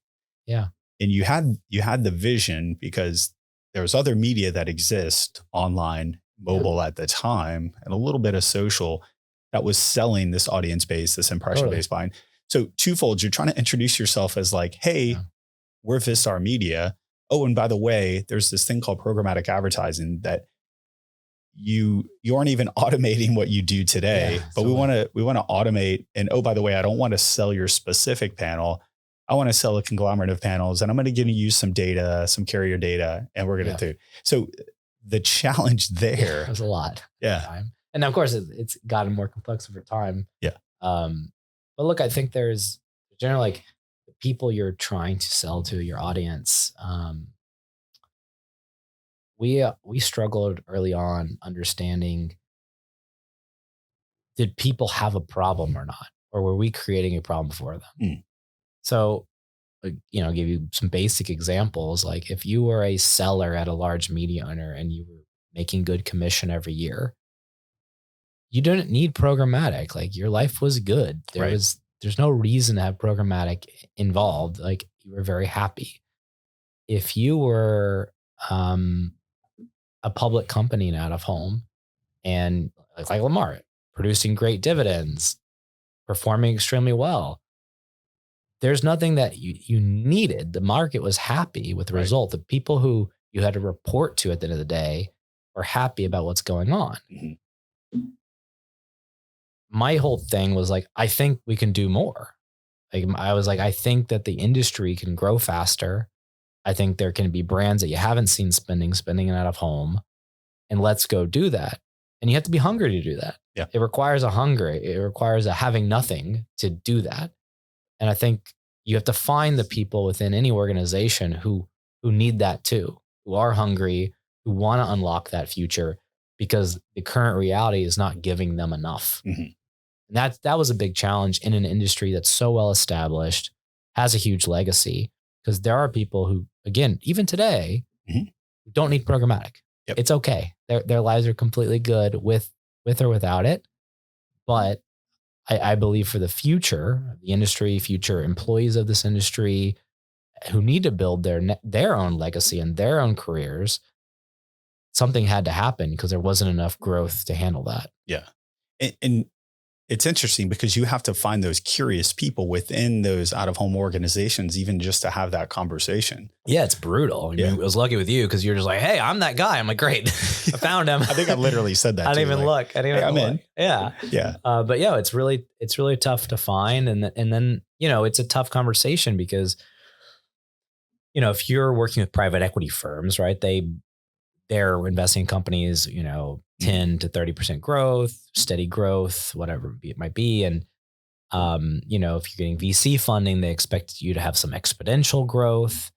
Yeah. And you had the vision because there's other media that exist online, mobile at the time, and a little bit of social that was selling this audience base, this impression based buying. So twofold, you're trying to introduce yourself as like, hey, we're Vistar Media. Oh, and by the way, there's this thing called programmatic advertising that you aren't even automating what you do today, but we want to automate. And oh, by the way, I don't want to sell your specific panel. I want to sell a conglomerate of panels, and I'm going to give you some data, some carrier data, and we're going to do. So the challenge there was a lot. Yeah. And of course it's gotten more complex over time. Yeah. But look, I think there's generally like the people you're trying to sell to, your audience. We struggled early on understanding, did people have a problem or not? Or were we creating a problem for them? So, give you some basic examples. Like if you were a seller at a large media owner and you were making good commission every year, you didn't need programmatic. Like your life was good. There's no reason to have programmatic involved. Like you were very happy. If you were a public company and out of home and like Lamar, producing great dividends, performing extremely well, there's nothing that you needed. The market was happy with the result. The people who you had to report to at the end of the day were happy about what's going on. My whole thing was like, I think we can do more. Like I was like, I think that the industry can grow faster. I think there can be brands that you haven't seen spending it out of home, and let's go do that. And you have to be hungry to do that. Yeah. It requires a hunger. It requires a having nothing to do that. And I think you have to find the people within any organization who need that too, who are hungry, who want to unlock that future, because the current reality is not giving them enough. And that was a big challenge in an industry that's so well established, has a huge legacy, because there are people who, again, even today, don't need programmatic. It's okay. Their lives are completely good with or without it. But I believe for the future, the industry, future employees of this industry who need to build their own legacy and their own careers, something had to happen because there wasn't enough growth to handle that. Yeah. And it's interesting because you have to find those curious people within those out-of-home organizations, even just to have that conversation. Yeah, it's brutal. I mean, I was lucky with you because you're just like, hey, I'm that guy. I'm like, great. I found him. I think I literally said that. I didn't even look. I didn't even look. Yeah. Yeah. But yeah, it's really tough to find. And then, it's a tough conversation because, if you're working with private equity firms, right, they're investing in companies, 10 to 30% growth, steady growth, whatever it might be. And, if you're getting VC funding, they expect you to have some exponential growth,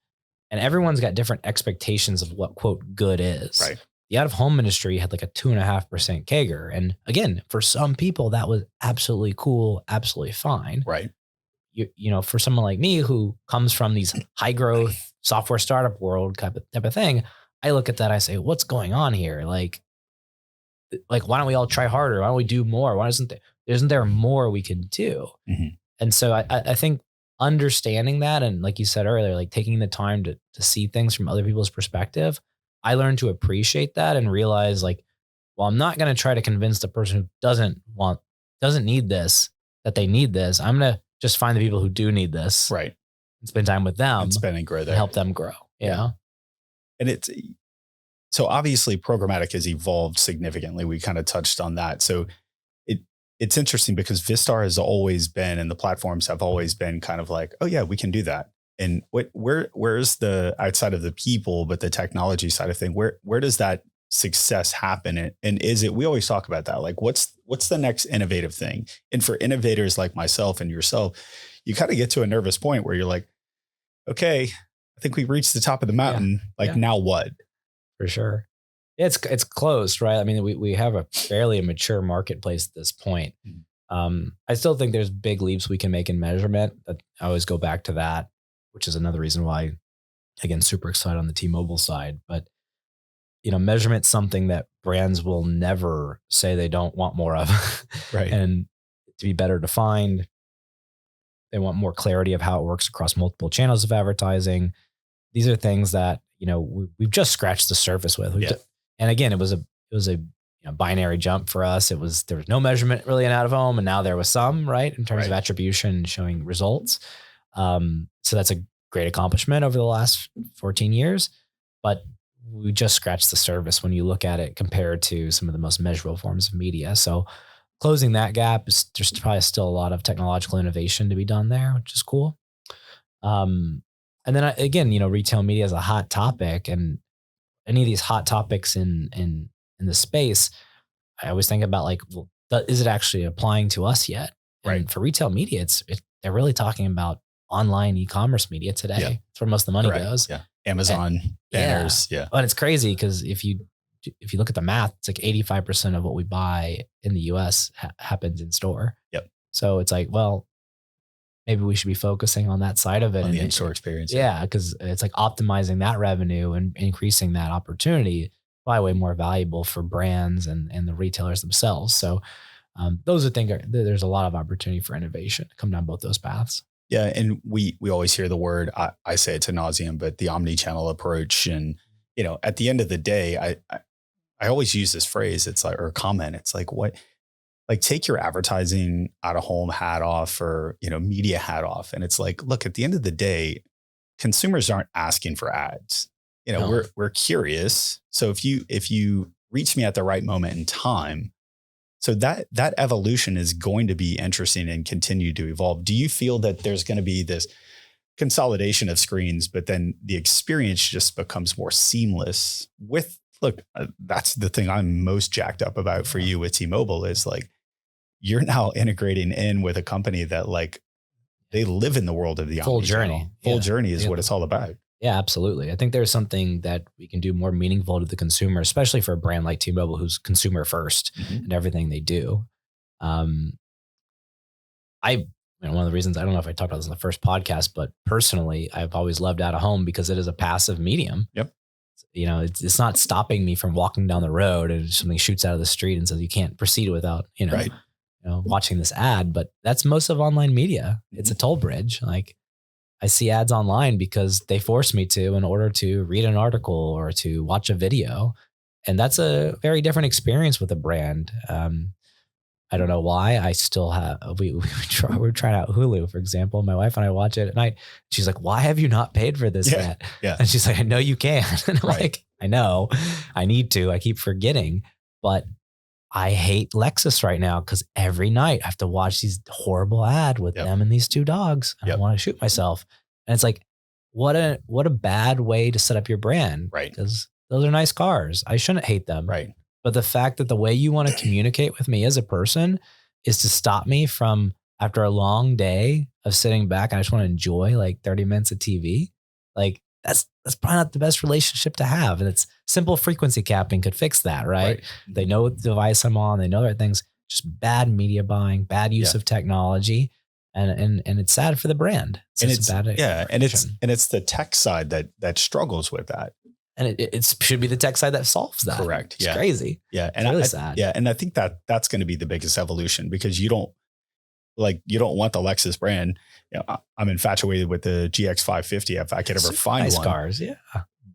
and everyone's got different expectations of what quote good is. Right. The out of home industry had like a 2.5% CAGR. And again, for some people that was absolutely cool, absolutely fine. Right. For someone like me who comes from these high growth software startup world type of thing, I look at that, I say, what's going on here? Like, why don't we all try harder? Why don't we do more? Why isn't there more we can do? And so I think understanding that, and like you said earlier, like taking the time to see things from other people's perspective, I learned to appreciate that and realize like, well, I'm not going to try to convince the person who doesn't need this, that they need this. I'm going to just find the people who do need this. Right. And spend time with them and grow there. And help them grow. Yeah. And so obviously programmatic has evolved significantly. We kind of touched on that. So it's interesting because Vistar has always been, and the platforms have always been kind of like, oh yeah, we can do that. And where's the outside of the people, but the technology side of thing, where does that success happen? And is it, we always talk about that, like what's the next innovative thing? And for innovators like myself and yourself, you kind of get to a nervous point where you're like, okay, I think we reached the top of the mountain. Now what? For sure. It's closed, right? I mean, we have a fairly mature marketplace at this point. I still think there's big leaps we can make in measurement. I always go back to that, which is another reason why again, super excited on the T-Mobile side, but measurement's something that brands will never say they don't want more of. Right. And to be better defined, they want more clarity of how it works across multiple channels of advertising. These are things that, we've just scratched the surface with. And again, it was a binary jump for us. There was no measurement really in out of home, and now there was some, right, in terms of attribution and showing results. So that's a great accomplishment over the last 14 years, but we just scratched the surface when you look at it compared to some of the most measurable forms of media. So closing that gap there's probably still a lot of technological innovation to be done there, which is cool. And then again, retail media is a hot topic, and any of these hot topics in the space, I always think about like, well, is it actually applying to us yet? Right. And for retail media, they're really talking about online e-commerce media today. Yeah. It's where most of the money goes. Yeah. Amazon banners. Yeah. And it's crazy because if you look at the math, it's like 85% of what we buy in the US happens in store. Yep. So it's like, well, maybe we should be focusing on that side of it. On the in-store experience. Yeah. Because it's like optimizing that revenue and increasing that opportunity, probably way more valuable for brands and the retailers themselves. So those are things, there's a lot of opportunity for innovation to come down both those paths. Yeah. And we always hear the word, I say it to nauseam, but the omni-channel approach. And, at the end of the day, I always use this phrase, it's like, or comment, it's like, what, like take your advertising out of home hat off, or, media hat off. And it's like, look, at the end of the day, consumers aren't asking for ads. No. We're curious. So if you reach me at the right moment in time, so that evolution is going to be interesting and continue to evolve. Do you feel that there's going to be this consolidation of screens, but then the experience just becomes more seamless look, that's the thing I'm most jacked up about for you with T-Mobile is like, you're now integrating in with a company that like, they live in the world of the full journey. Full journey is what it's all about. Yeah, absolutely. I think there's something that we can do more meaningful to the consumer, especially for a brand like T-Mobile, who's consumer first in everything they do. One of the reasons, I don't know if I talked about this in the first podcast, but personally, I've always loved out of home because it is a passive medium. Yep. It's not stopping me from walking down the road and something shoots out of the street and says you can't proceed without, watching this ad. But that's most of online media. It's a toll bridge. Like, I see ads online because they force me to in order to read an article or to watch a video. And that's a very different experience with a brand. I don't know why. I still have, we're trying out Hulu, for example. My wife and I watch it at night. She's like, why have you not paid for this yet? Yeah. And she's like, I know you can. And I'm like, I know, I need to, I keep forgetting, but I hate Lexus right now because every night I have to watch these horrible ad with them and these two dogs. And I want to shoot myself. And it's like, what a bad way to set up your brand. Right. Because those are nice cars. I shouldn't hate them. Right. But the fact that the way you want to communicate with me as a person is to stop me from, after a long day of sitting back and I just want to enjoy like 30 minutes of TV, like that's probably not the best relationship to have. And it's simple frequency capping could fix that, right? They know what device I'm on. They know their things, just bad media buying, bad use of technology. And it's sad for the brand. It's the tech side that struggles with that. And it should be the tech side that solves that. Correct. It's crazy. Yeah. And it's really sad. Yeah. And I think that's going to be the biggest evolution because you don't want the Lexus brand. I'm infatuated with the GX 550 if I could ever find nice one. Cars. Yeah.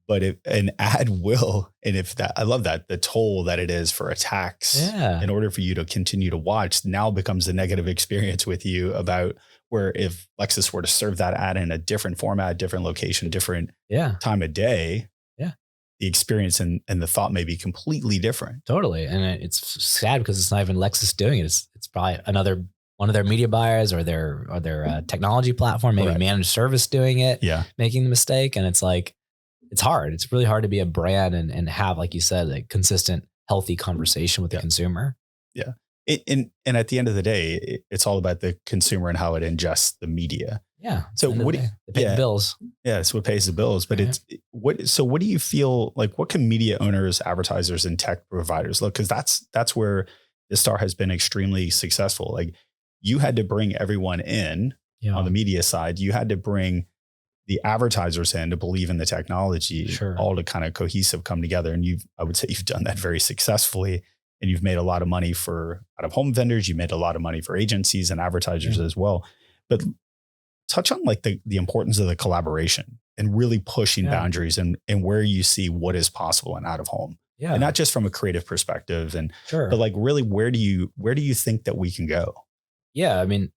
But if an ad will, and if that, I love that the toll that it is for a tax in order for you to continue to watch now becomes a negative experience with you about where if Lexus were to serve that ad in a different format, different location, different time of day, the experience and the thought may be completely different. Totally. And it's sad because it's not even Lexus doing it. It's probably one of their media buyers or their technology platform, maybe managed service doing it, making the mistake. And it's like, it's hard. It's really hard to be a brand and have, like you said, a consistent, healthy conversation with the consumer. Yeah. And at the end of the day, it's all about the consumer and how it ingests the media. Yeah. So what they pay the bills. Yeah. It's what pays the bills. But what do you feel like, what can media owners, advertisers, and tech providers look? Cause that's where Vistar has been extremely successful. Like you had to bring everyone in on the media side. You had to bring the advertisers in to believe in the technology, Sure. all to kind of cohesive come together. And I would say you've done that very successfully, and you've made a lot of money for out of home vendors. You made a lot of money for agencies and advertisers as well. But touch on like the importance of the collaboration and really pushing boundaries and where you see what is possible in out of home. Yeah. And not just from a creative perspective but like really, where do you think that we can go? Yeah. I mean,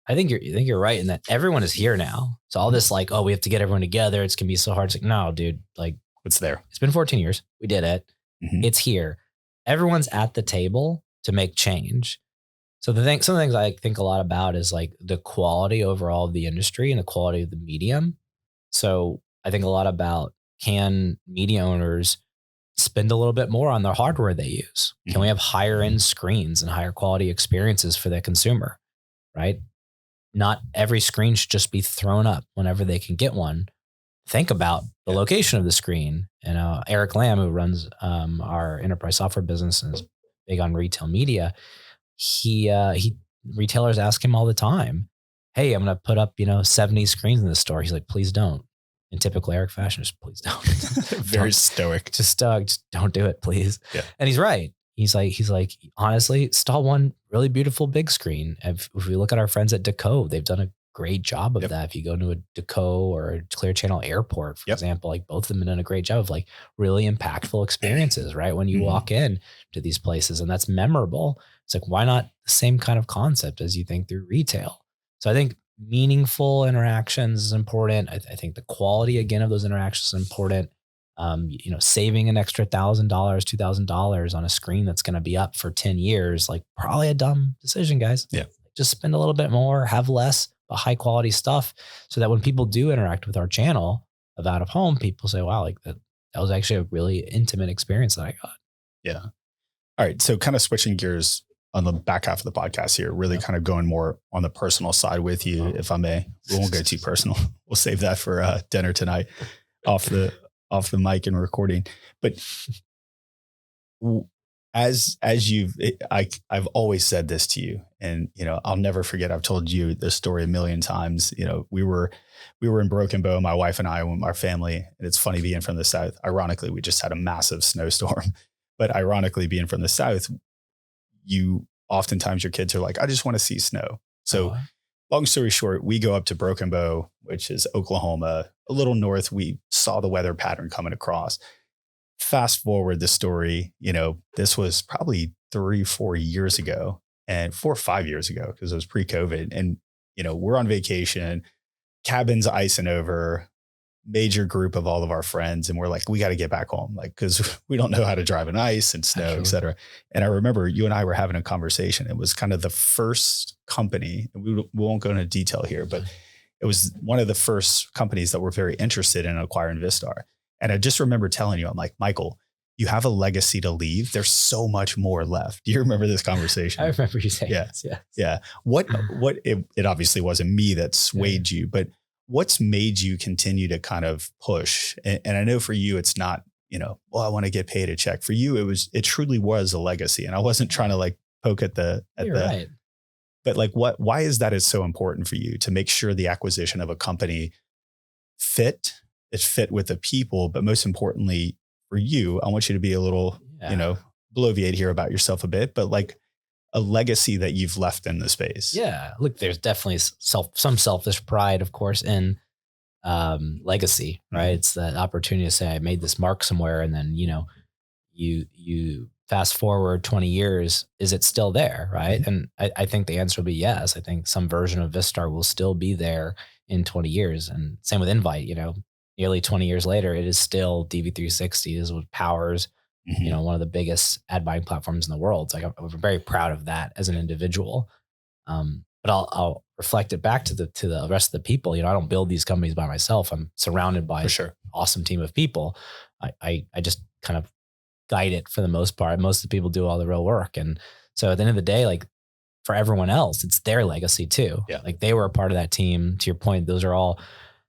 I think you're right in that everyone is here now. So all this like, oh, we have to get everyone together. It's going to be so hard. It's like, no, dude, like it's there. It's been 14 years. We did it. Mm-hmm. It's here. Everyone's at the table to make change. So some of the things I think a lot about is like the quality overall of the industry and the quality of the medium. So I think a lot about, can media owners spend a little bit more on the hardware they use? Can we have higher end screens and higher quality experiences for the consumer, right? Not every screen should just be thrown up whenever they can get one. Think about the location of the screen. And Eric Lamb, who runs our enterprise software business and is big on retail media, he retailers ask him all the time, hey, I'm going to put up 70 screens in the store. He's like, please don't. In typical Eric fashion, just please don't. Very stoic. Just don't do it, please. Yeah. And he's right. He's like, honestly, install one really beautiful big screen. If we look at our friends at Deco, they've done a great job of that. If you go to a Deco or a Clear Channel Airport, for example, like both of them have done a great job of like really impactful experiences, right? When you walk in to these places, and that's memorable. It's like, why not the same kind of concept as you think through retail? So I think meaningful interactions is important. I think the quality again of those interactions is important. Saving an extra $1,000, $2,000 on a screen that's going to be up for 10 years, like probably a dumb decision, guys. Yeah. Just spend a little bit more, have less, but high quality stuff, so that when people do interact with our channel of out of home, people say, wow, like that was actually a really intimate experience that I got. Yeah. All right. So kind of switching gears on the back half of the podcast here, really kind of going more on the personal side with you, if I may. We won't go too personal. We'll save that for dinner tonight off the mic and recording. But I've always said this to you, and I'll never forget. I've told you this story a million times. We were in Broken Bow, my wife and I, and our family, and it's funny being from the South. Ironically, we just had a massive snowstorm, but ironically, being from the South, oftentimes your kids are like, I just want to see snow. So long story short, we go up to Broken Bow, which is Oklahoma, a little north. We saw the weather pattern coming across. Fast forward the story, this was probably 3-4 years ago, and 4 or 5 years ago, because it was pre-COVID. And, we're on vacation, cabins icing over, major group of all of our friends. And we're like, we got to get back home, like, because we don't know how to drive in ice and snow, et cetera. And I remember you and I were having a conversation. It was kind of the first company, and we won't go into detail here, but it was one of the first companies that were very interested in acquiring Vistar. And I just remember telling you, I'm like, Michael, you have a legacy to leave. There's so much more left. Do you remember this conversation? I remember you saying this. Yeah. Yeah. What it obviously wasn't me that swayed you, but what's made you continue to kind of push? And I know for you, it's not, I want to get paid a check. For you, it truly was a legacy. And I wasn't trying to like poke at right. But like, why is that is so important for you to make sure the acquisition of a company it's fit with the people, but most importantly for you, I want you to be a little, bloviate here about yourself a bit, but like a legacy that you've left in the space. Yeah. Look, there's definitely some selfish pride, of course, in legacy, right? Mm-hmm. It's that opportunity to say, I made this mark somewhere. And then, you fast forward 20 years, is it still there? Right. Mm-hmm. And I think the answer will be yes. I think some version of Vistar will still be there in 20 years. And same with Invite, nearly 20 years later, it is still DV360 is what powers, one of the biggest ad buying platforms in the world. It's like, I'm very proud of that as an individual. But I'll reflect it back to the rest of the people. I don't build these companies by myself. I'm surrounded by an awesome team of people. I just kind of guide it for the most part. Most of the people do all the real work. And so at the end of the day, like for everyone else, it's their legacy too. Yeah. Like they were a part of that team. To your point, those are all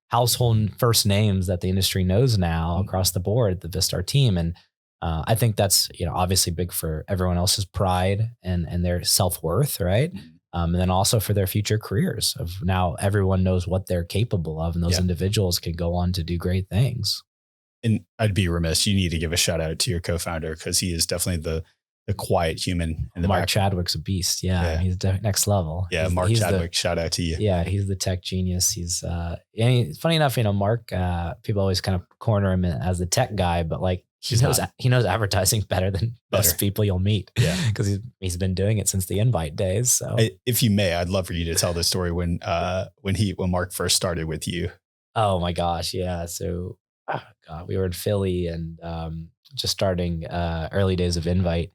household first names that the industry knows now across the board, the Vistar team. And I think that's, obviously big for everyone else's pride and their self-worth. Right. And then also for their future careers of now everyone knows what they're capable of, and those individuals can go on to do great things. And I'd be remiss. You need to give a shout out to your co-founder, because he is definitely the quiet human in the Mark back. Chadwick's a beast. Yeah. He's next level. Yeah. Mark Chadwick, shout out to you. Yeah. He's the tech genius. He's, funny enough, Mark, people always kind of corner him as the tech guy, but like he knows advertising better than most people you'll meet. Yeah. Cause he's been doing it since the Invite days. So if you may, I'd love for you to tell the story when Mark first started with you. Oh my gosh. Yeah. So, we were in Philly and, just starting early days of Invite.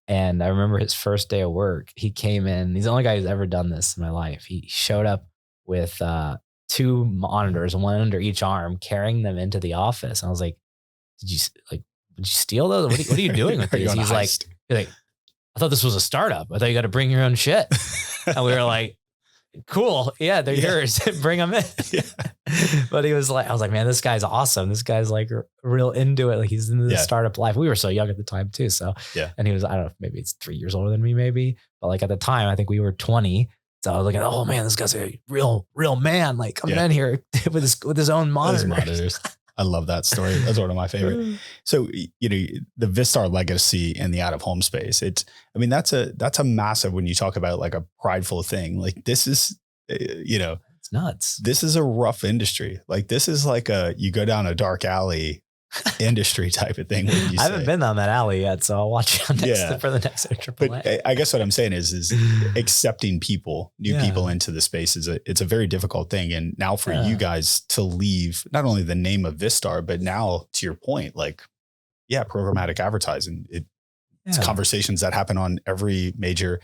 And I remember his first day of work, he came in, he's the only guy who's ever done this in my life. He showed up with 2 monitors, one under each arm, carrying them into the office. And I was like, did you steal those? What are you doing with these? He's like, I thought this was a startup. I thought you got to bring your own shit. And we were like, cool. Yeah, they're yours. Bring them in. But I was like, man, this guy's awesome. This guy's like real into it. Like he's into the startup life. We were so young at the time too. So, and he was, I don't know, maybe it's 3 years older than me, maybe. But like at the time, I think we were 20. So I was like, oh man, this guy's a real man. Like coming in here with his own monitors. I love that story. That's one of my favorite. So, the Vistar legacy in the out of home space, that's a massive, when you talk about like a prideful thing, like this is, it's nuts. This is a rough industry. Like this is like you go down a dark alley industry type of thing. I haven't been down that alley yet, so I'll watch you for the next AAA. But I guess what I'm saying is accepting new people into the space it's a very difficult thing. And now for you guys to leave not only the name of Vistar, but now to your point, like, programmatic advertising, it's conversations that happen on every major,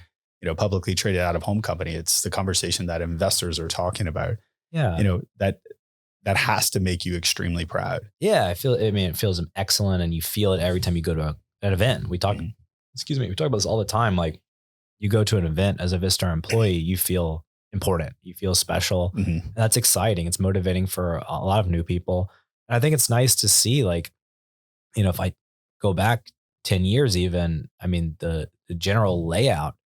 publicly traded out of home company. It's the conversation that investors are talking about. Yeah. That has to make you extremely proud. Yeah. It feels excellent. And you feel it every time you go to an event. We talk about this all the time. Like you go to an event as a Vistar employee, you feel important, you feel special. And that's exciting. It's motivating for a lot of new people. And I think it's nice to see, like, if I go back 10 years, even, the general layout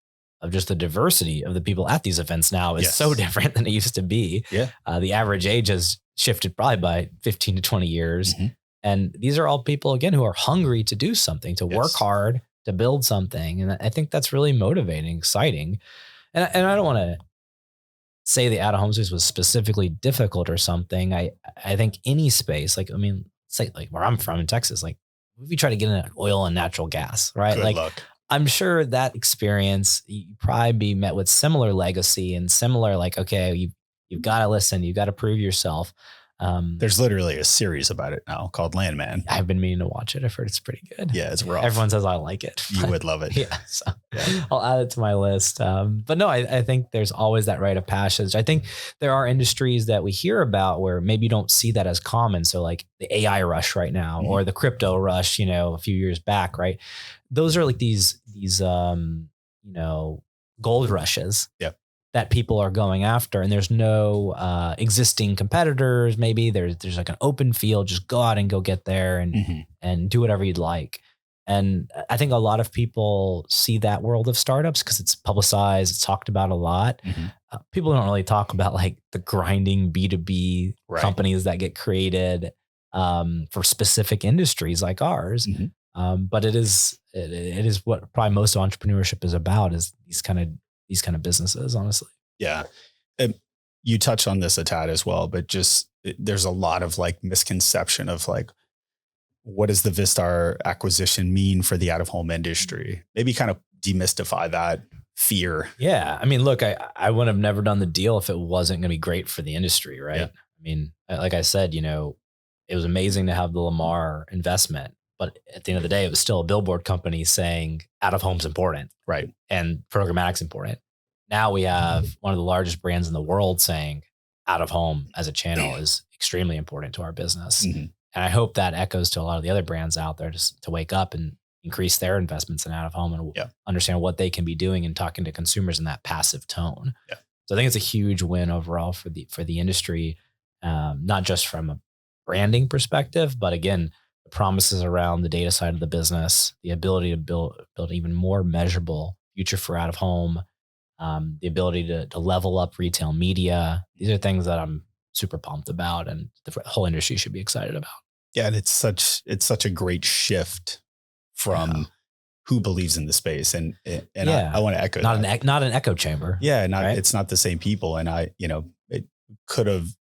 of just the diversity of the people at these events now is so different than it used to be. Yeah. The average age has shifted probably by 15 to 20 years. And these are all people, again, who are hungry to do something, to work hard, to build something. And I think that's really motivating, exciting. And I don't want to say the out of home space was specifically difficult or something. I think any space, like, say like where I'm from in Texas, like if you try to get into oil and natural gas, right? Good luck. I'm sure that experience, you probably be met with similar legacy and similar, like, okay, you've got to listen, you've got to prove yourself. There's literally a series about it now called Landman. I've been meaning to watch it. I've heard it's pretty good. Yeah, it's rough. Everyone says I like it. You would love it. Yeah, so I'll add it to my list. But no, I think there's always that rite of passage. I think there are industries that we hear about where maybe you don't see that as common. So like the AI rush right now, or the crypto rush, a few years back, right? Those are like these gold rushes. Yep. That people are going after, and there's no existing competitors. Maybe there's like an open field. Just go out and go get there and do whatever you'd like. And I think a lot of people see that world of startups because it's publicized, it's talked about a lot. People don't really talk about like the grinding B2B companies that get created for specific industries like ours. But it is what probably most of entrepreneurship is about, is these kind of businesses, honestly. Yeah. You touched on this a tad as well, but just there's a lot of like misconception of like, what does the Vistar acquisition mean for the out of home industry? Maybe kind of demystify that fear. Yeah. Look, I would have never done the deal if it wasn't going to be great for the industry. Right. Yeah. Like I said, it was amazing to have the Lamar investment, but at the end of the day, it was still a billboard company saying out of home's important. Right. And programmatic's important. Now we have one of the largest brands in the world saying out of home as a channel is extremely important to our business. And I hope that echoes to a lot of the other brands out there, just to wake up and increase their investments in out of home and understand what they can be doing and talking to consumers in that passive tone. Yeah. So I think it's a huge win overall for the industry, not just from a branding perspective, but again, the promises around the data side of the business, the ability to build even more measurable future for out of home. the ability to level up retail media. These are things that I'm super pumped about, and the whole industry should be excited about. Yeah. And it's such a great shift from who believes in the space. And I want to echo that. Not an echo chamber. Yeah. Right? It's not the same people. And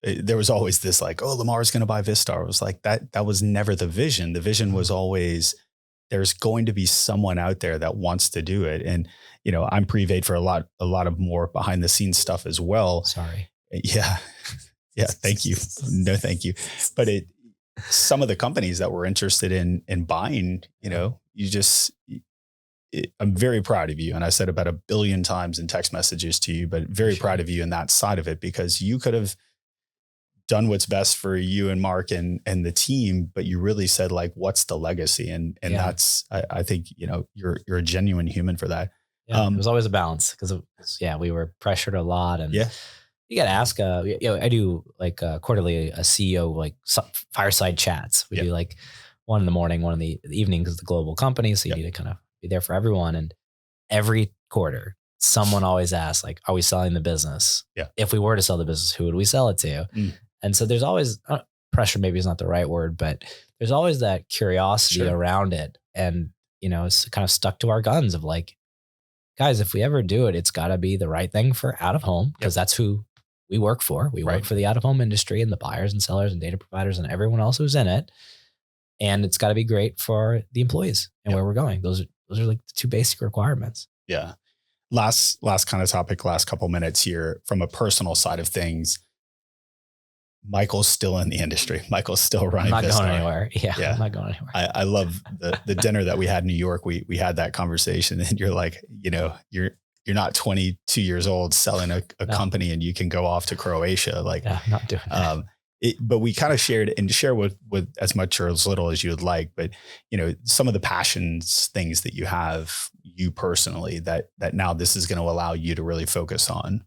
there was always this like, oh, Lamar's going to buy Vistar. It was like, that was never the vision. The vision was always, there's going to be someone out there that wants to do it. And, I'm private for a lot of more behind the scenes stuff as well. Sorry. Yeah. Yeah. Thank you. No, thank you. But some of the companies that were interested in buying, I'm very proud of you. And I said about 1 billion times in text messages to you, but very proud of you in that side of it, because you could have done what's best for you and Mark and the team, but you really said like, what's the legacy? And that's, I think, you're a genuine human for that. Yeah, it was always a balance because we were pressured a lot, and you got to ask, I do like quarterly a CEO, like fireside chats. We do like one in the morning, one in the evening, because the global company. So you need to kind of be there for everyone. And every quarter, someone always asks, like, are we selling the business? Yeah. If we were to sell the business, who would we sell it to? And so there's always pressure, maybe is not the right word, but there's always that curiosity around it. And, it's kind of stuck to our guns of like, guys, if we ever do it, it's got to be the right thing for out of home, because that's who we work for. We work for the out of home industry and the buyers and sellers and data providers and everyone else who's in it. And it's got to be great for the employees and where we're going. Those are like the two basic requirements. Yeah. Last kind of topic, last couple minutes here from a personal side of things. Michael's still in the industry. Michael's still running. I'm not going anywhere. Yeah. I'm not going anywhere. I love the dinner that we had in New York. We had that conversation, and you're like, you're not 22 years old selling a company and you can go off to Croatia. Like, I'm not doing that. But we kind of share with as much or as little as you would like, but some of the passions, things that you have, you personally, that now this is going to allow you to really focus on,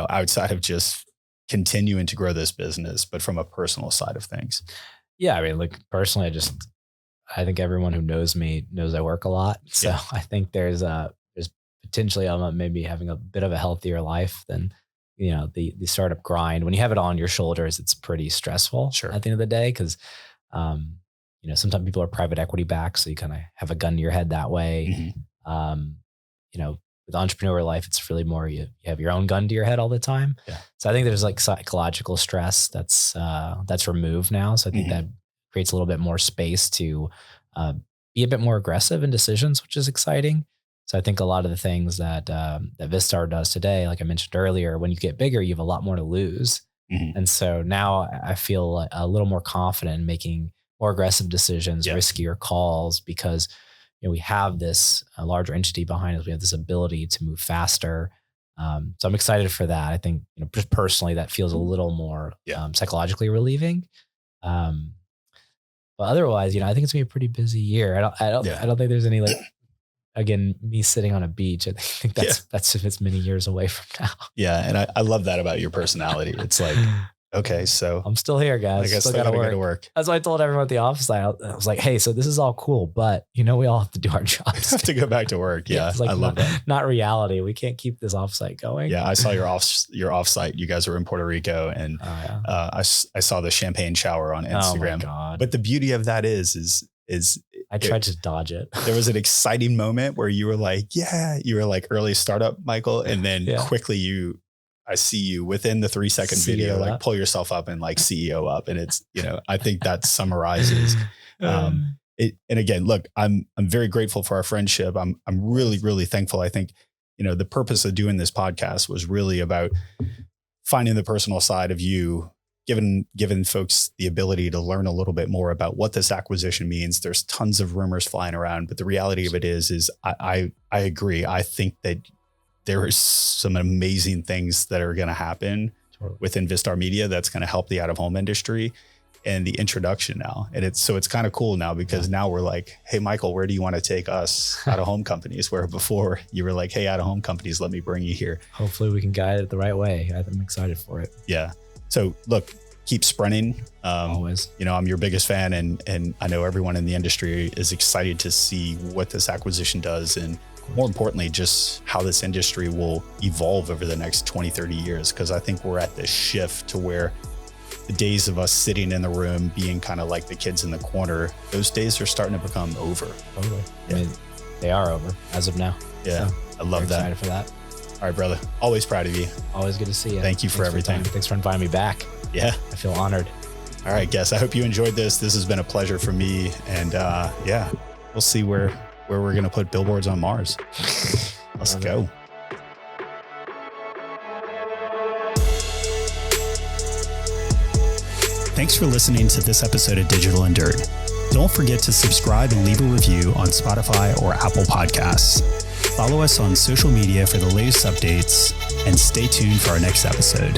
outside of just continuing to grow this business, but from a personal side of things. Yeah. I mean, like personally, I think everyone who knows me knows I work a lot. So I think there's potentially I'm maybe having a bit of a healthier life than, the startup grind. When you have it on your shoulders, it's pretty stressful at the end of the day. Cause, sometimes people are private equity backed. So you kind of have a gun to your head that way. With entrepreneurial life, it's really more, you have your own gun to your head all the time. Yeah. So I think there's like psychological stress that's removed now. So I think that creates a little bit more space to be a bit more aggressive in decisions, which is exciting. So I think a lot of the things that Vistar does today, like I mentioned earlier, when you get bigger, you have a lot more to lose. And so now I feel a little more confident in making more aggressive decisions, riskier calls, because we have this larger entity behind us. We have this ability to move faster. So I'm excited for that. I think, just personally, that feels a little more psychologically relieving. But otherwise, I think it's gonna be a pretty busy year. I don't think there's any again, me sitting on a beach. I think that's if it's many years away from now. Yeah. And I love that about your personality. It's like, okay, so I'm still here, guys. I guess I gotta go to work. That's why I told everyone at the office. I was like, hey, so this is all cool, but we all have to do our jobs. Have to go back to work. Yeah. Like I love that. Not reality. We can't keep this offsite going. Yeah. I saw your offsite. You guys were in Puerto Rico, and I saw the champagne shower on Instagram. Oh my God. But the beauty of that is I tried to dodge it. There was an exciting moment where you were like, early startup, Michael. And then quickly I see you within the 3-second video, like pull yourself up and like CEO up. And it's, I think that summarizes it. And again, look, I'm very grateful for our friendship. I'm really, really thankful. I think, the purpose of doing this podcast was really about finding the personal side of you, giving folks the ability to learn a little bit more about what this acquisition means. There's tons of rumors flying around, but the reality of it is I agree. I think that there is some amazing things that are going to happen within Vistar Media that's going to help the out-of-home industry and the introduction now. And it's kind of cool now, because now we're like, hey, Michael, where do you want to take us out-of-home companies? Where before you were like, hey, out-of-home companies, let me bring you here. Hopefully we can guide it the right way. I'm excited for it. Yeah. So look, keep sprinting. Always. I'm your biggest fan, and I know everyone in the industry is excited to see what this acquisition does. And more importantly, just how this industry will evolve over the next 20, 30 years. Because I think we're at this shift to where the days of us sitting in the room being kind of like the kids in the corner, those days are starting to become over. Totally. Yeah. I mean, they are over as of now. Yeah, So I love that. excited for that. All right, brother. Always proud of you. Always good to see you. Thank you for everything. Thanks for inviting me back. Yeah. I feel honored. All right, guys. I hope you enjoyed this. This has been a pleasure for me. And yeah, we'll see where we're going to put billboards on Mars. Let's go. Thanks for listening to this episode of Digital and Dirt. Don't forget to subscribe and leave a review on Spotify or Apple Podcasts. Follow us on social media for the latest updates and stay tuned for our next episode.